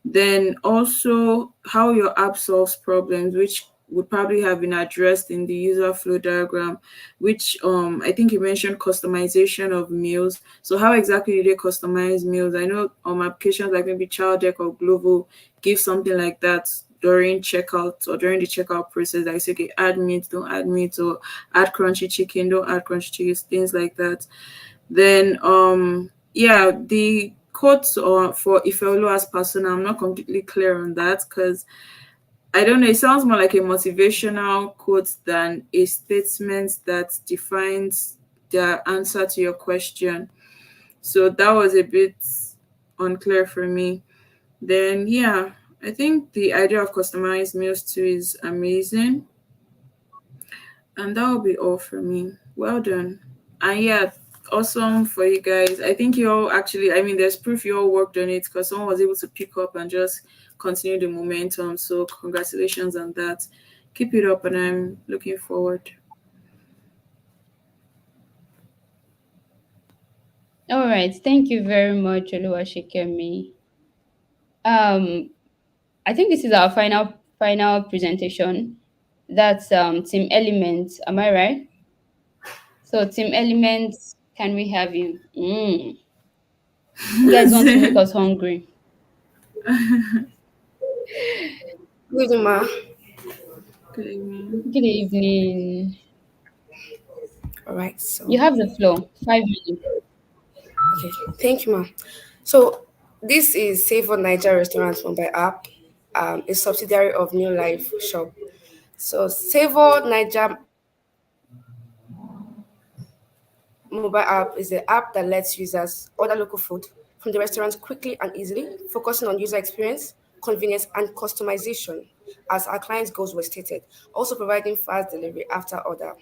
Speaker 6: Then also how your app solves problems, which would probably have been addressed in the user flow diagram, which I think you mentioned customization of meals. So how exactly do they customize meals? I know applications like maybe Child Deck or Glovo give something like that during checkout or during the checkout process. Like say, okay, add meat, don't add meat, or add crunchy chicken, don't add crunchy chicken, things like that. Then yeah, the quotes or for Ifeolu as persona, I'm not completely clear on that because I don't know, it sounds more like a motivational quote than a statement that defines the answer to your question. So that was a bit unclear for me. Then yeah, I think the idea of customized meals too is amazing. And that will be all for me. Well done. And yeah, awesome for you guys. I think you all actually, I mean, there's proof you all worked on it because someone was able to pick up and just continue the momentum. So congratulations on that. Keep it up, and I'm looking forward.
Speaker 1: All right. Thank you very much, Oluwashekemi. I think this is our final presentation. That's Team Elements. Am I right? So Team Elements, can we have you? You guys want to make us hungry.
Speaker 4: Good evening, ma.
Speaker 6: Good evening.
Speaker 1: Good evening.
Speaker 4: All right, so
Speaker 1: You have the floor. 5 minutes.
Speaker 4: okay, thank you, ma. So this is Savor Niger Restaurant mobile app, a subsidiary of New Life Shop. So Savor Niger mobile app is the app that lets users order local food from the restaurant quickly and easily, focusing on user experience, convenience, and customization, as our clients' goals were stated, also providing fast delivery after order.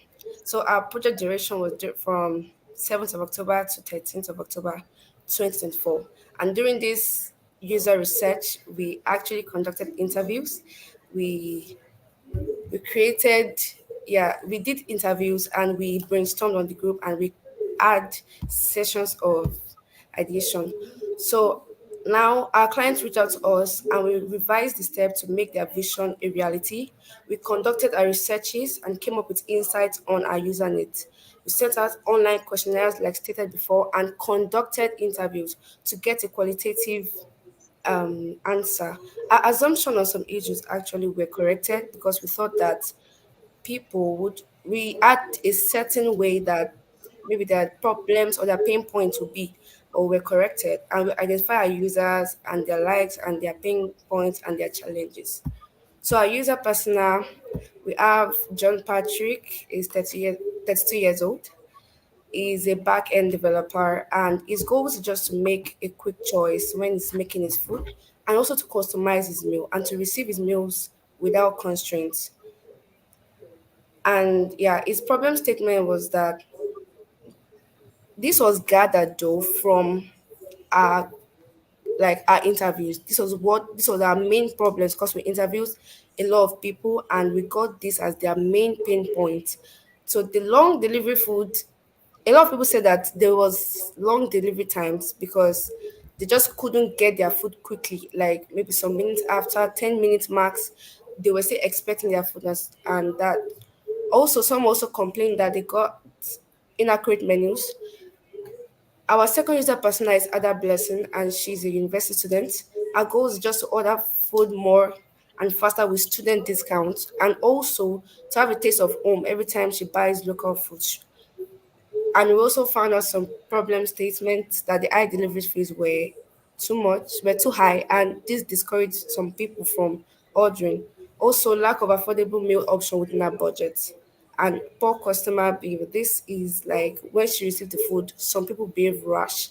Speaker 4: So our project duration was from 7th of October to 13th of October 2024. And during this user research, we actually conducted interviews. We we created we did interviews and we brainstormed on the group and we had sessions of ideation. So now our clients reached out to us and we revised the steps to make their vision a reality. We conducted our researches and came up with insights on our user needs. We sent out online questionnaires like stated before and conducted interviews to get a qualitative answer. Our assumption on some issues actually were corrected because we thought that people would react a certain way that maybe their problems or their pain points would be or were corrected, and we identify our users and their likes and their pain points and their challenges. So our user persona, we have John Patrick, is 32 years old, is a back-end developer and his goal is just to make a quick choice when he's making his food and also to customize his meal and to receive his meals without constraints. And yeah, his problem statement was that this was gathered though from our our interviews. This was our main problems because we interviewed a lot of people and we got this as their main pain point. So the long delivery food, a lot of people said that there was long delivery times because they just couldn't get their food quickly, like maybe some minutes after 10 minutes max, they were still expecting their food and that. Also, some also complained that they got inaccurate menus. Our second user persona is Ada Blessing, and she's a university student. Our goal is just to order food more and faster with student discounts, and also to have a taste of home every time she buys local food. And we also found out some problem statements that the high delivery fees were too high, and this discouraged some people from ordering. Also, lack of affordable meal option within our budget and poor customer behavior. This is like when she received the food, some people behave rash,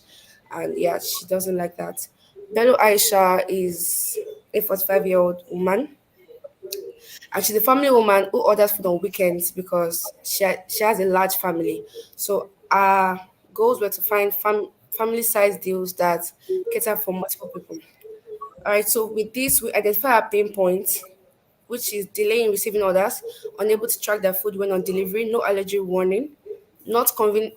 Speaker 4: and yeah, she doesn't like that. Bello Aisha is a 45-year-old woman and she's a family woman who orders food on weekends because she has a large family. So our goals were to find family size deals that cater for multiple people. All right, so with this, we identify our pain points, which is delay in receiving orders, unable to track their food when on delivery, no allergy warning, not convenient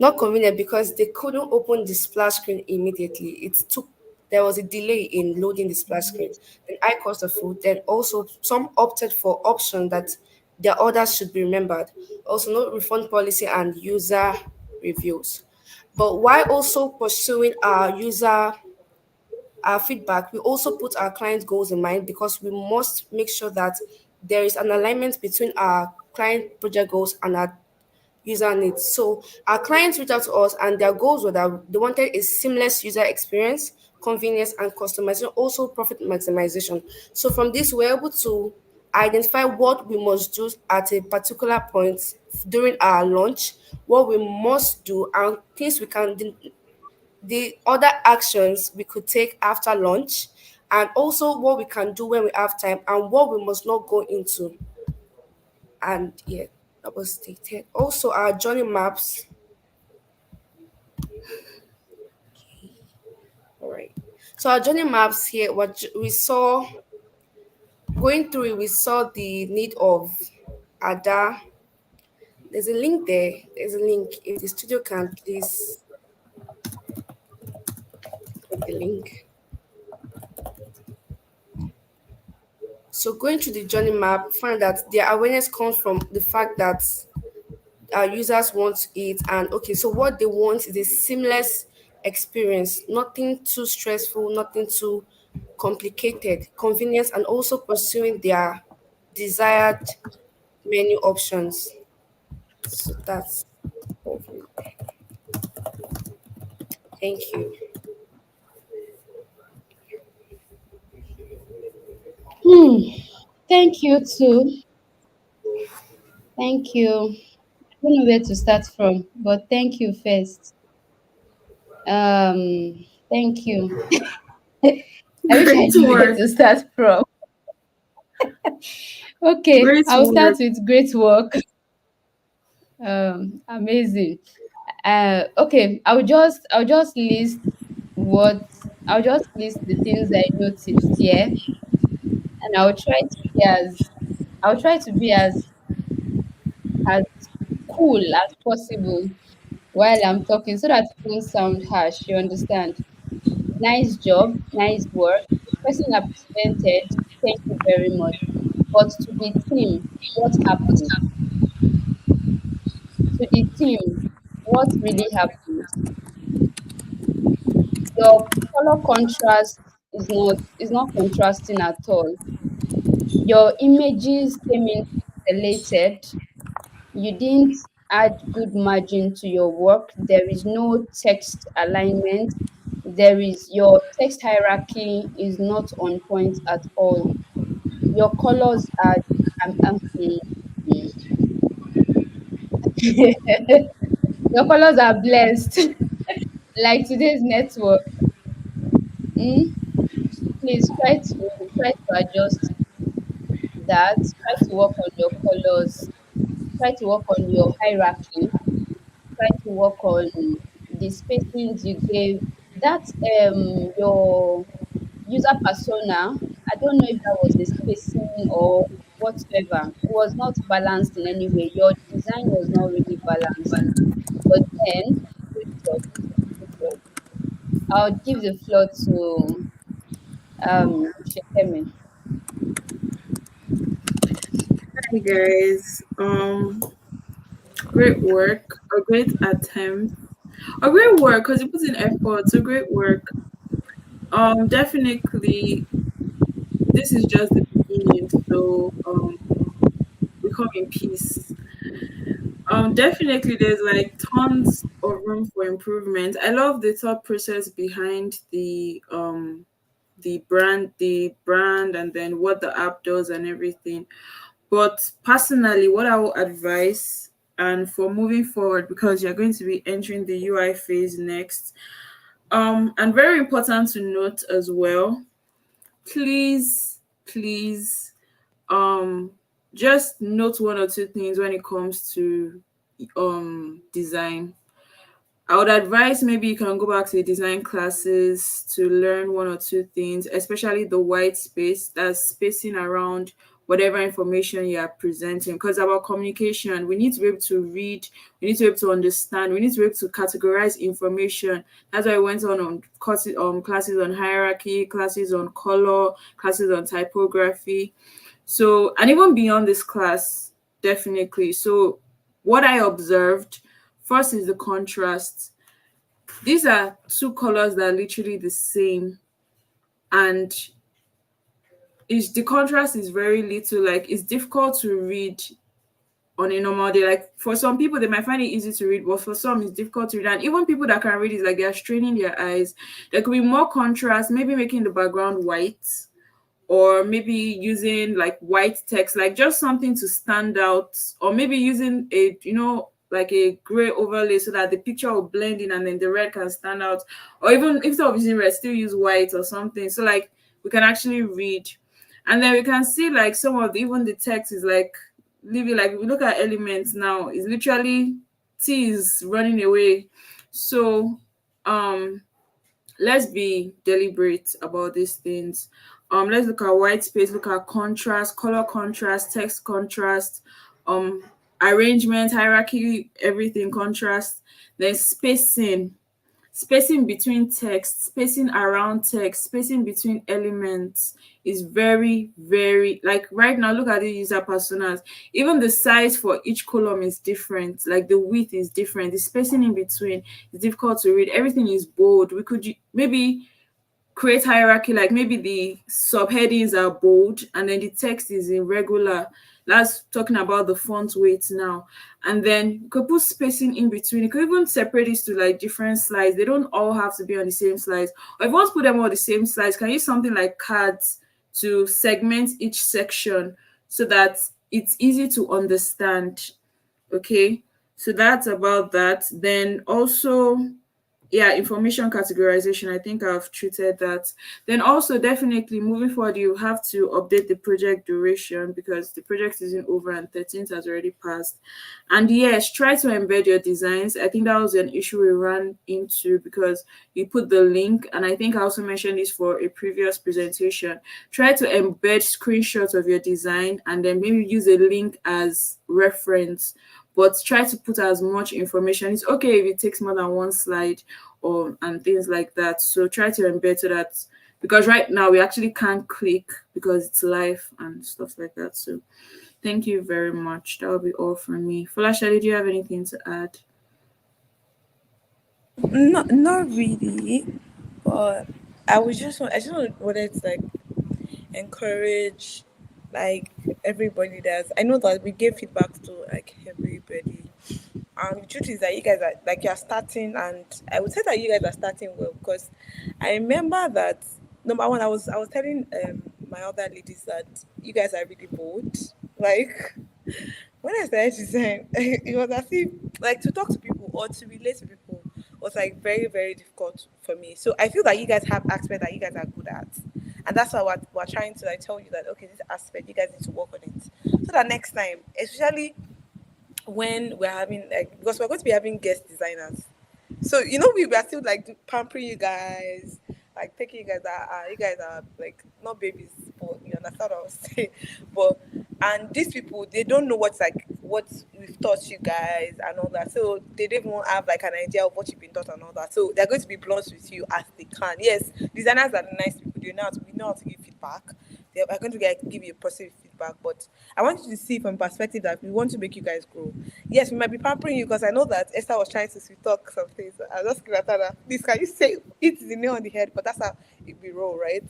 Speaker 4: not convenient because they couldn't open the splash screen immediately. There was a delay in loading the splash screen. Then high cost of food. Then also some opted for option that their orders should be remembered. Also no refund policy and user reviews. But while also pursuing our feedback, we also put our client goals in mind because we must make sure that there is an alignment between our client project goals and our user needs. So our clients reached out to us and their goals were that they wanted a seamless user experience, convenience, and customization, also profit maximization. So from this, we're able to identify what we must do at a particular point during our launch, what we must do, and things we can do, the other actions we could take after launch, and also what we can do when we have time and what we must not go into. And yeah, that was stated. Also, our journey maps. All right. So our journey maps here, what we saw going through it, we saw the need of Ada. There's a link there. There's a link. If the studio can please put the link. So going through the journey map, find that their awareness comes from the fact that our users want it, and okay, so what they want is a seamless experience, nothing too stressful, nothing too
Speaker 10: complicated, convenience, and also pursuing their desired menu options. So that's all. Thank you.
Speaker 1: Hmm. Thank you too. Thank you. I don't know where to start from, but thank you first. Thank you. I wish I
Speaker 6: Great
Speaker 1: knew where
Speaker 6: work.
Speaker 1: to start from. Okay,
Speaker 6: Great
Speaker 1: I'll start
Speaker 6: work.
Speaker 1: with great work. Amazing. Okay, I'll just list what I'll just list the things I noticed here, and I'll try to be as cool as possible while I'm talking so that it won't sound harsh. You understand? Nice job, nice work. Person appreciated. Thank you very much. But to the team, what happened? To the team, what really happened? Your color contrast is not contrasting at all. Your images came in pixelated. You didn't add good margin to your work. There is no text alignment. There is your text hierarchy is not on point at all. Your colors are mm. Your colors are blessed like today's network. Mm? Please try to adjust that. Try to work on your colors. Try to work on your hierarchy. Try to work on the spacings you gave. That your user persona. I don't know if that was a spacing or whatsoever. It was not balanced in any way. Your design was not really balanced. But then, good job, good job. I'll give the floor to Shekemi.
Speaker 6: Hi guys. Great work. A great attempt. A great work because you put in effort. So great work. Definitely this is just the beginning. So we come in peace. Definitely there's like tons of room for improvement. I love the thought process behind the brand and then what the app does and everything. But personally, what I will advise and for moving forward, because you're going to be entering the UI phase next, and very important to note as well, please, please, um, just note one or two things when it comes to design. I would advise maybe you can go back to the design classes to learn one or two things, especially the white space, that's spacing around whatever information you are presenting. Because about communication, we need to be able to read, we need to be able to understand, we need to be able to categorize information. That's why I went on classes on hierarchy, classes on color, classes on typography. So, and even beyond this class, definitely. So, what I observed first is the contrast. These are two colors that are literally the same, and is the contrast is very little. Like it's difficult to read on a normal day. Like for some people, they might find it easy to read, but for some, it's difficult to read. And even people that can read is like they are straining their eyes. There could be more contrast, maybe making the background white or maybe using like white text, like just something to stand out, or maybe using a like a gray overlay so that the picture will blend in and then the red can stand out, or even instead of using red, still use white or something, so like we can actually read. And then we can see like some of even the text is like living, like if we look at elements now, it's literally T is running away. So um let's be deliberate about these things. Let's look at white space, look at contrast, color contrast, text contrast, um, arrangement, hierarchy, everything contrast. Then spacing between text, spacing around text, spacing between elements is very, very, like right now, look at the user personas. Even the size for each column is different, like the width is different, the spacing in between is difficult to read. Everything is bold. We could maybe create hierarchy, like maybe the subheadings are bold and then the text is in regular. That's talking about the font weight now. And then you could put spacing in between. You could even separate this to like different slides. They don't all have to be on the same slides. Or if you want to put them all on the same slides, can you use something like cards to segment each section so that it's easy to understand. Okay, so that's about that. Then also, yeah, information categorization, I think I've treated that. Then also, definitely moving forward, you have to update the project duration because the project isn't over and 13th has already passed. And yes, try to embed your designs. I think that was an issue we ran into because you put the link, and I think I also mentioned this for a previous presentation. Try to embed screenshots of your design and then maybe use a link as reference, but try to put as much information. It's okay if it takes more than one slide or and things like that. So try to embed so that, because right now we actually can't click because it's live and stuff like that. So thank you very much. That will be all from me. Falasha, did you have anything to add?
Speaker 2: Not really, but I just wanted to like encourage like everybody that's I know that we gave feedback to like everybody. The truth is that you guys are like you're starting, and I would say that you guys are starting well because I remember that number one, I was telling my other ladies that you guys are really bold. Like when I started design, it was as if like to talk to people or to relate to people was like very, very difficult for me. So I feel that you guys have aspects that you guys are good at. And that's why we're trying to like tell you that okay, this aspect you guys need to work on it. So that next time, especially when we're having like because we're going to be having guest designers. So we are still like pampering you guys, like taking you guys you guys are like not babies, but you understand what I was saying. But and these people they don't know what's like what we've taught you guys and all that. So they don't even have like an idea of what you've been taught and all that. So they're going to be blunt with you as they can. Yes, designers are nice people. We know how to give feedback. They are going to give you positive feedback, but I want you to see from perspective that we want to make you guys grow. Yes, we might be pampering you because I know that Esther was trying to sweet talk some things. I was just give her please can you say it the nail on the head, but that's how it we roll, right?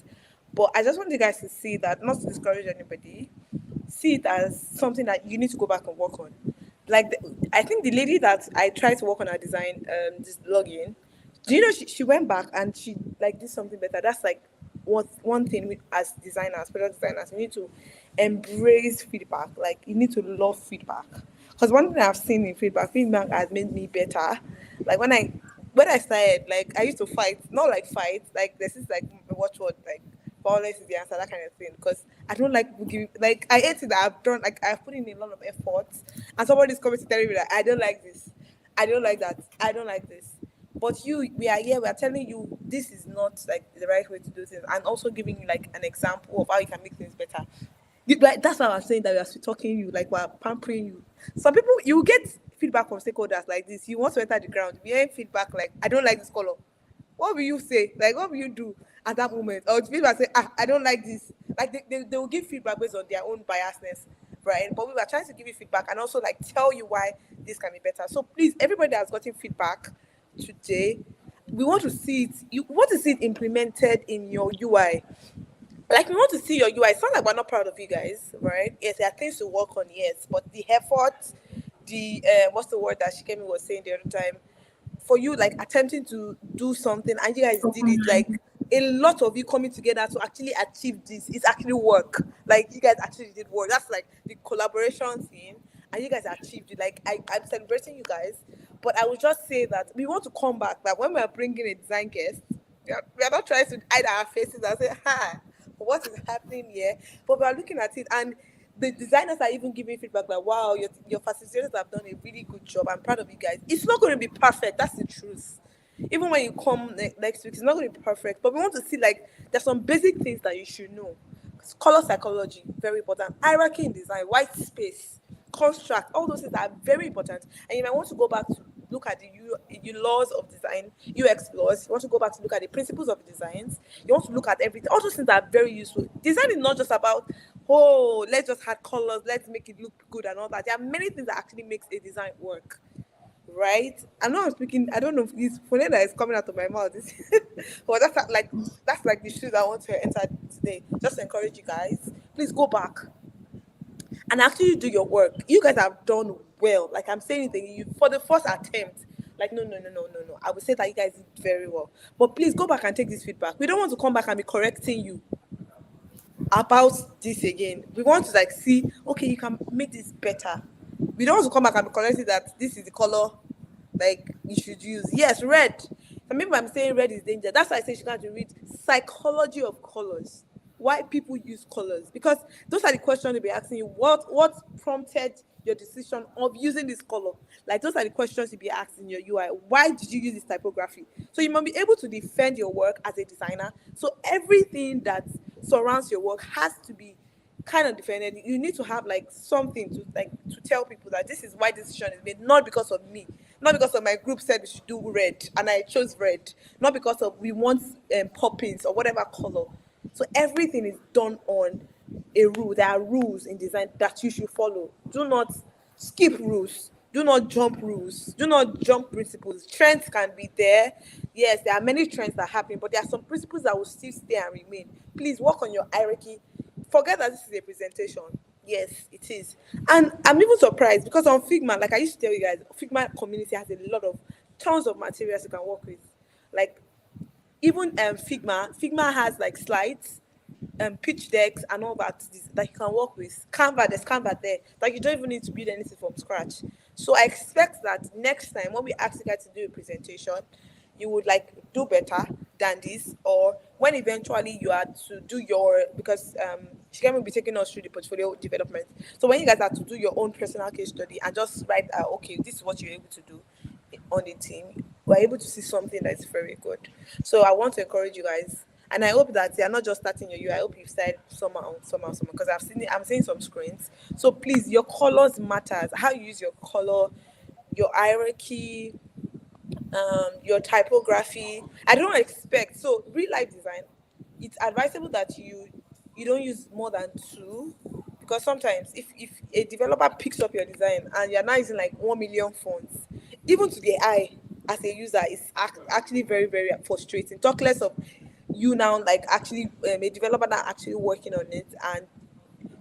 Speaker 2: But I just want you guys to see that, not to discourage anybody, see it as something that you need to go back and work on. Like I think the lady that I tried to work on her design, this login, do you know she went back and she like did something better. That's like one thing as designers, product designers, we need to embrace feedback. Like you need to love feedback. Because one thing I've seen in feedback has made me better. Like when I started, like I used to fight, not like fight, like this is like watchword, like violence is the answer, that kind of thing. Because I don't like giving, like I hate it that I've done, like I've put in a lot of effort, and somebody's coming to tell me that I don't like this, I don't like that, I don't like this. But we are here, we are telling you this is not like the right way to do things, and also giving you like an example of how you can make things better. Like that's why I was saying that we are sweet talking you, like we're pampering you. Some people you get feedback from stakeholders like this. You want to enter the ground, we hear feedback like I don't like this color. What will you say? Like what will you do at that moment? Or if people say, I don't like this. Like they will give feedback based on their own biasness, right? But we are trying to give you feedback and also like tell you why this can be better. So please, everybody that's gotten feedback today, we want to see it. You want to see it implemented in your UI. Like we want to see your UI. It's not like we're not proud of you guys, right? Yes, there are things to work on, yes, but the effort, the what's the word that Shikemi was saying the other time, for you like attempting to do something and you guys did it, like a lot of you coming together to actually achieve this. It's actually work. Like you guys actually did work. That's like the collaboration thing, and you guys achieved it. Like I'm celebrating you guys, but I would just say that we want to come back. That when we are bringing a design guest, we are not trying to hide our faces and say, "Hi, what is happening here?" But we are looking at it, and the designers are even giving feedback like, "Wow, your facilitators have done a really good job. I'm proud of you guys." It's not going to be perfect. That's the truth. Even when you come next week, it's not going to be perfect. But we want to see like there's some basic things that you should know. Color psychology, very important. Hierarchy in design, white space, construct, all those things are very important. And you might want to go back to look at the laws of design, UX laws. You want to go back to look at the principles of designs. You want to look at everything. All those things are very useful. Design is not just about, oh, let's just add colors, let's make it look good and all that. There are many things that actually makes a design work. right? I'm not speaking. I don't know if this phone that is coming out of my mouth. But that's like the shoes I want to enter today. Just to encourage you guys. Please go back and actually do your work. You guys have done well. Like I'm saying, you for the first attempt. Like no. I would say that you guys did very well. But please go back and take this feedback. We don't want to come back and be correcting you about this again. We want to like see, okay, you can make this better. We don't want to come back and be correcting that this is the color like you should use. Yes, red. Some people I'm saying red is danger. That's why I say you got to read psychology of colors. Why people use colors. Because those are the questions they'll be asking you. What prompted your decision of using this color? Like those are the questions you'll be asking your UI. Why did you use this typography? So you must be able to defend your work as a designer. So everything that surrounds your work has to be kind of defended. You need to have like something to tell people that this is why this decision is made, not because of me, not because of my group said we should do red and I chose red, not because of we want poppins or whatever color. So everything is done on a rule. There are rules in design that you should follow. Do not skip rules. Do not jump rules. Do not jump principles. Trends can be there. Yes, there are many trends that happen, but there are some principles that will still stay and remain. Please work on your hierarchy. Forget that this is a presentation. Yes, it is. And I'm even surprised because on Figma, like I used to tell you guys, Figma community has a lot of tons of materials you can work with. Like even Figma has like slides, pitch decks and all that you can work with. There's Canva there. Like you don't even need to build anything from scratch. So I expect that next time when we ask you guys to do a presentation, you would like do better than this, or when eventually you are to do your because she can be taking us through the portfolio development. So when you guys are to do your own personal case study and just write okay, this is what you're able to do on the team, we're able to see something that's very good. So I want to encourage you guys, and I hope that you're not just starting your U. I hope you've started somehow, because I'm seeing some screens. So please, your colors matters. How you use your color, your hierarchy, your typography. I don't expect so real life design. It's advisable that you don't use more than two, because sometimes if a developer picks up your design and you're now using like 1 million fonts, even to the eye as a user, is actually very very frustrating. Talk less of you now like actually a developer now actually working on it. And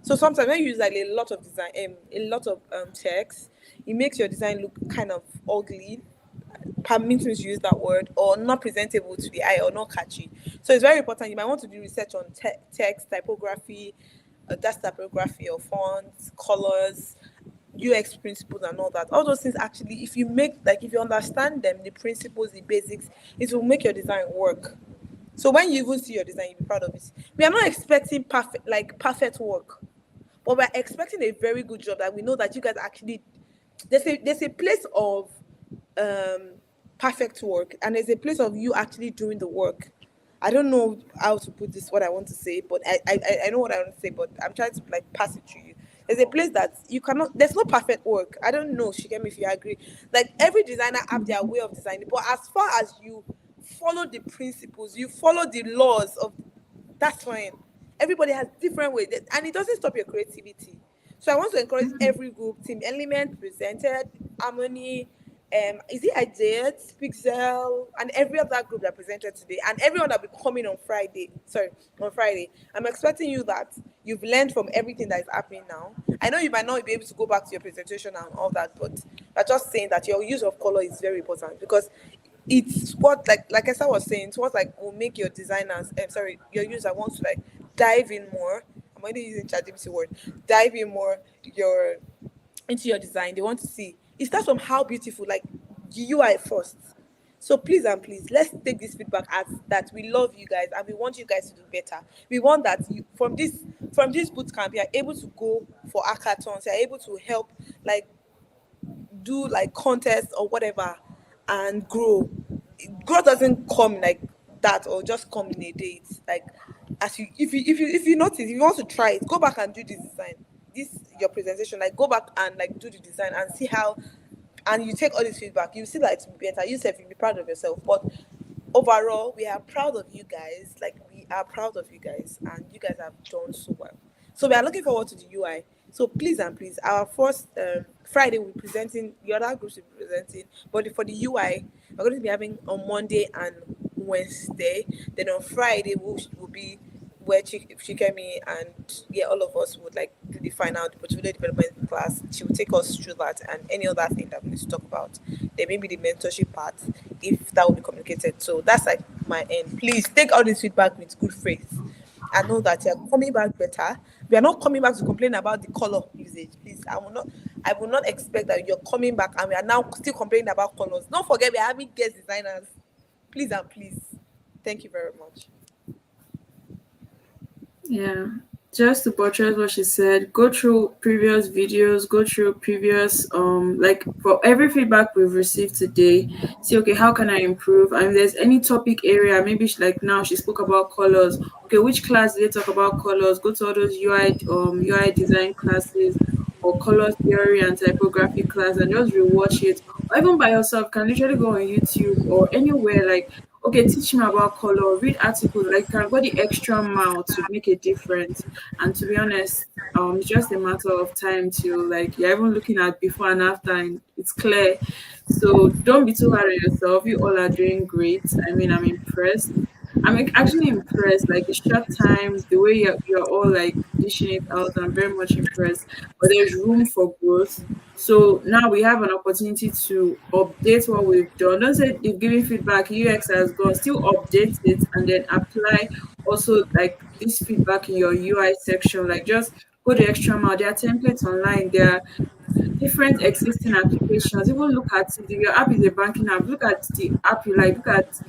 Speaker 2: so sometimes when you use like a lot of design, a lot of text, it makes your design look kind of ugly. Permit me to use that word, or not presentable to the eye, or not catchy. So it's very important. You might want to do research on text, typography, that's typography or fonts, colors, UX principles, and all that. All those things actually, if you understand them, the principles, the basics, it will make your design work. So when you even see your design, you'll be proud of it. We are not expecting perfect work, but we're expecting a very good job that we know that you guys actually. There's a place of um perfect work, and there's a place of you actually doing the work. I don't know how to put this what I want to say, but I know what I want to say, but I'm trying to like pass it to you. There's a place that you cannot, there's no perfect work. I don't know, Shigemi, if you agree. Like every designer have their way of designing, but as far as you follow the principles, you follow the laws of, that's fine. Everybody has different ways, and it doesn't stop your creativity. So I want to encourage every group, Team Element presented, Harmony, is it Ideate, Pixel, and every other group that presented today, and everyone that will be coming on Friday. Sorry, on Friday. I'm expecting you that you've learned from everything that is happening now. I know you might not be able to go back to your presentation and all that, but I'm just saying that your use of color is very important, because it's what like I was saying, it's what like will make your designers your user wants to like dive in more. I'm only using ChatGPT word, dive in more your into your design. They want to see it starts from how beautiful, like the UI first. So please and please, let's take this feedback as that we love you guys and we want you guys to do better. We want that you from this boot camp, you are able to go for hackathons, you are able to help like do like contests or whatever and grow. Growth doesn't come like that or just come in a day. It's like as you if you notice, if you want to try it, go back and do this design. This your presentation, like go back and like do the design and see how, and you take all this feedback, you see that it's better. You yourself, you'll be proud of yourself. But overall, we are proud of you guys. Like we are proud of you guys, and you guys have done so well. So we are looking forward to the UI. So please and please, our first Friday we're presenting, the other groups will be presenting, but for the UI, we're going to be having on Monday and Wednesday. Then on Friday will be where Chikemi and all of us would like do the final portfolio development class. She will take us through that and any other thing that we need to talk about. Then maybe the mentorship part, if that will be communicated. So that's like my end. Please take all this feedback with good faith. I know that you're coming back better. We are not coming back to complain about the color usage. Please, I will not expect that you're coming back and we are now still complaining about colors. Don't forget we are having guest designers. Please and please. Thank you very much.
Speaker 6: Yeah, just to buttress what she said, go through previous videos, go through previous like for every feedback we've received today, see okay, how can I improve? And if there's any topic area, maybe like now she spoke about colors. Okay, which class did they talk about colors? Go to all those UI design classes or color theory and typography class and just rewatch it. Or even by yourself, can literally go on YouTube or anywhere like okay, teach me about color, read articles, like can go the extra mile to make a difference. And to be honest, it's just a matter of time till like you're even looking at before and after and it's clear. So don't be too hard on yourself. You all are doing great. I mean, I'm impressed. Actually impressed, like the short time, the way you're all like dishing it out. I'm very much impressed. But there's room for growth. So now we have an opportunity to update what we've done. Don't say you've given feedback, UX has gone, still update it and then apply also like this feedback in your UI section. Like just go the extra mile. There are templates online, there are different existing applications. Even look at it. If your app is a banking app, look at the app you like, look at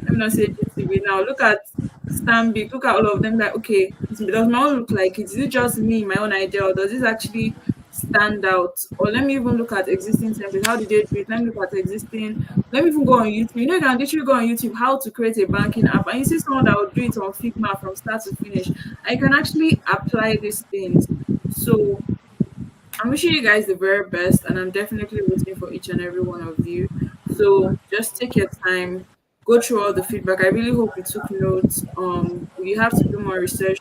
Speaker 6: let me not say GTV now. Look at Stanbic. Look at all of them. Like, okay, does my own look like it? Is it just me, my own idea, or does this actually stand out? Or let me even look at existing templates. How did they do it? Let me look at existing. Let me even go on YouTube. You know, you can literally go on YouTube how to create a banking app, and you see someone that will do it on Figma from start to finish, and you can actually apply these things. So I'm wishing you guys the very best, and I'm definitely rooting for each and every one of you. So just take your time, go through all the feedback. I really hope you took notes. If you have to do more research,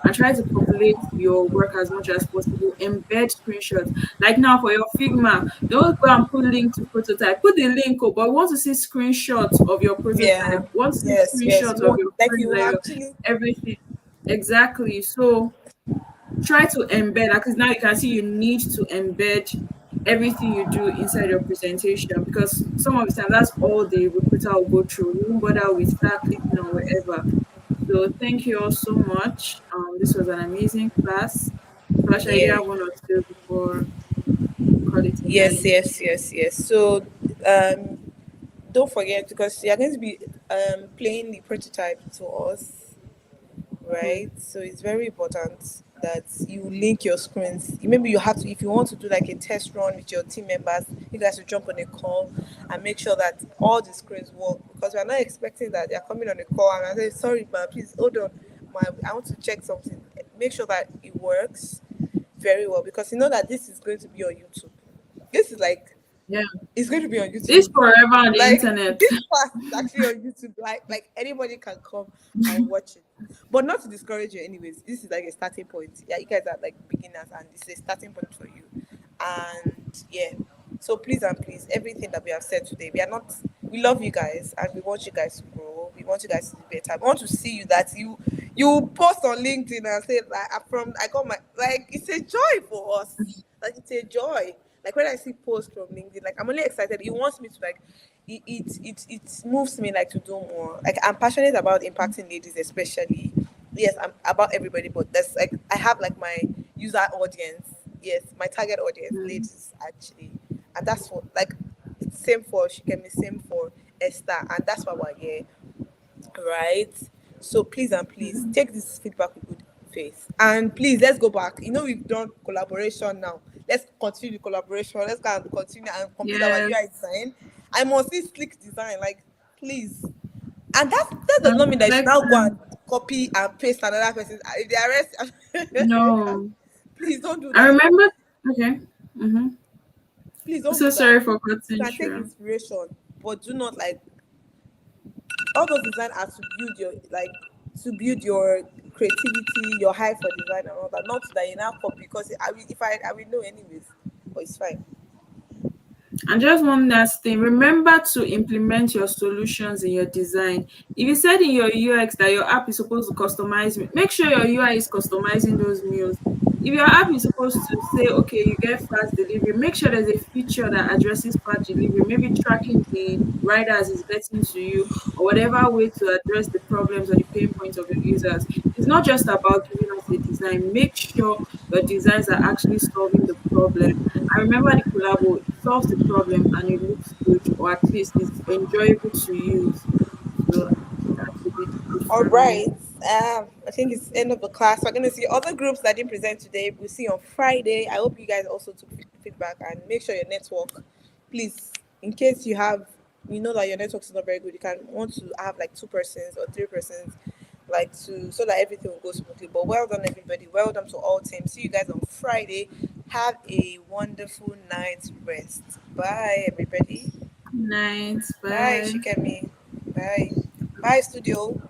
Speaker 6: and try to populate your work as much as possible. Embed screenshots. Like now for your Figma, don't go and put link to prototype. Put the link, but we want to see screenshots of your
Speaker 2: Yeah.
Speaker 6: prototype. We want to see
Speaker 2: Yes.
Speaker 6: screenshots
Speaker 2: You
Speaker 6: of
Speaker 2: want
Speaker 6: your
Speaker 2: like
Speaker 6: print
Speaker 2: you
Speaker 6: layer,
Speaker 2: actually
Speaker 6: everything. Exactly. So try to embed because now you can see you need to embed everything you do inside your presentation because some of the time that's all the recruiter will go through. You won't bother with start clicking or whatever. So thank you all so much. This was an amazing class. Flash, I do
Speaker 2: yeah.
Speaker 6: have one or two before we call it a night.
Speaker 2: Yes. So don't forget because you're going to be playing the prototype to us, right? So it's very important that you link your screens. Maybe you have to, if you want to do like a test run with your team members, you guys will jump on a call and make sure that all the screens work because we're not expecting that they're coming on a call and I say, sorry, but please hold on. I want to check something. Make sure that it works very well because you know that this is going to be on YouTube. This is like
Speaker 6: Yeah.
Speaker 2: it's going to be on
Speaker 6: This
Speaker 2: YouTube.
Speaker 6: forever on the
Speaker 2: Like
Speaker 6: internet.
Speaker 2: this class is actually on YouTube. Like anybody can come and watch it. But not to discourage you anyways. This is like a starting point. Yeah, you guys are like beginners and this is a starting point for you. And yeah. So please and please, everything that we have said today, we love you guys and we want you guys to grow. We want you guys to do better. We want to see you that you post on LinkedIn and say like I got my like it's a joy for us. Like it's a joy. Like when I see posts from LinkedIn, like I'm only excited. It wants me to like it moves me like to do more. Like I'm passionate about impacting ladies, especially. Yes, I'm about everybody, but that's like I have like my user audience. Yes, my target audience,
Speaker 6: Mm.
Speaker 2: ladies actually, and that's what like it's same for Shikemi, same for Esther, and that's why we're here, right? So please and please take this feedback with good faith. And please let's go back. You know we've done collaboration now. Let's continue the collaboration. Let's go and continue and complete our
Speaker 6: Yes.
Speaker 2: UI design. I must see slick design, like please. And that does
Speaker 6: I'm
Speaker 2: not mean that you should now go and
Speaker 6: collecting.
Speaker 2: copy and paste another person. If they arrest,
Speaker 6: No.
Speaker 2: please don't do
Speaker 6: I
Speaker 2: that.
Speaker 6: remember okay. Mm-hmm.
Speaker 2: Please don't
Speaker 6: So
Speaker 2: do that.
Speaker 6: sorry for
Speaker 2: You
Speaker 6: cutting
Speaker 2: can take
Speaker 6: through.
Speaker 2: inspiration, but do not like all those design are to build your creativity, your high for design and all that. Not that you now copy because I will know anyways. but it's fine.
Speaker 6: And just one last thing, remember to implement your solutions in your design. If you said in your UX that your app is supposed to customize, make sure your UI is customizing those meals. If your app is supposed to say, okay, you get fast delivery, make sure there's a feature that addresses fast delivery, maybe tracking the riders is getting to you, or whatever way to address the problems or the pain points of your users. It's not just about giving us a design. Make sure your designs are actually solving the problem. I remember the collabo, it solves the problem and it looks good, or at least it's enjoyable to use. So that would be good
Speaker 2: All
Speaker 6: for me.
Speaker 2: right. I think it's end of the class. We're gonna see other groups that didn't present today. We'll see on Friday. I hope you guys also took feedback and make sure your network, please, in case you have, you know that your network is not very good, you can want to have like 2 persons or 3 persons, like to so that everything will go smoothly. But well done, everybody. Well done to all teams. See you guys on Friday. Have a wonderful night's rest. Bye, everybody.
Speaker 6: Good night.
Speaker 2: Bye,
Speaker 6: Bye.
Speaker 2: Shikemi. Bye. Bye, studio.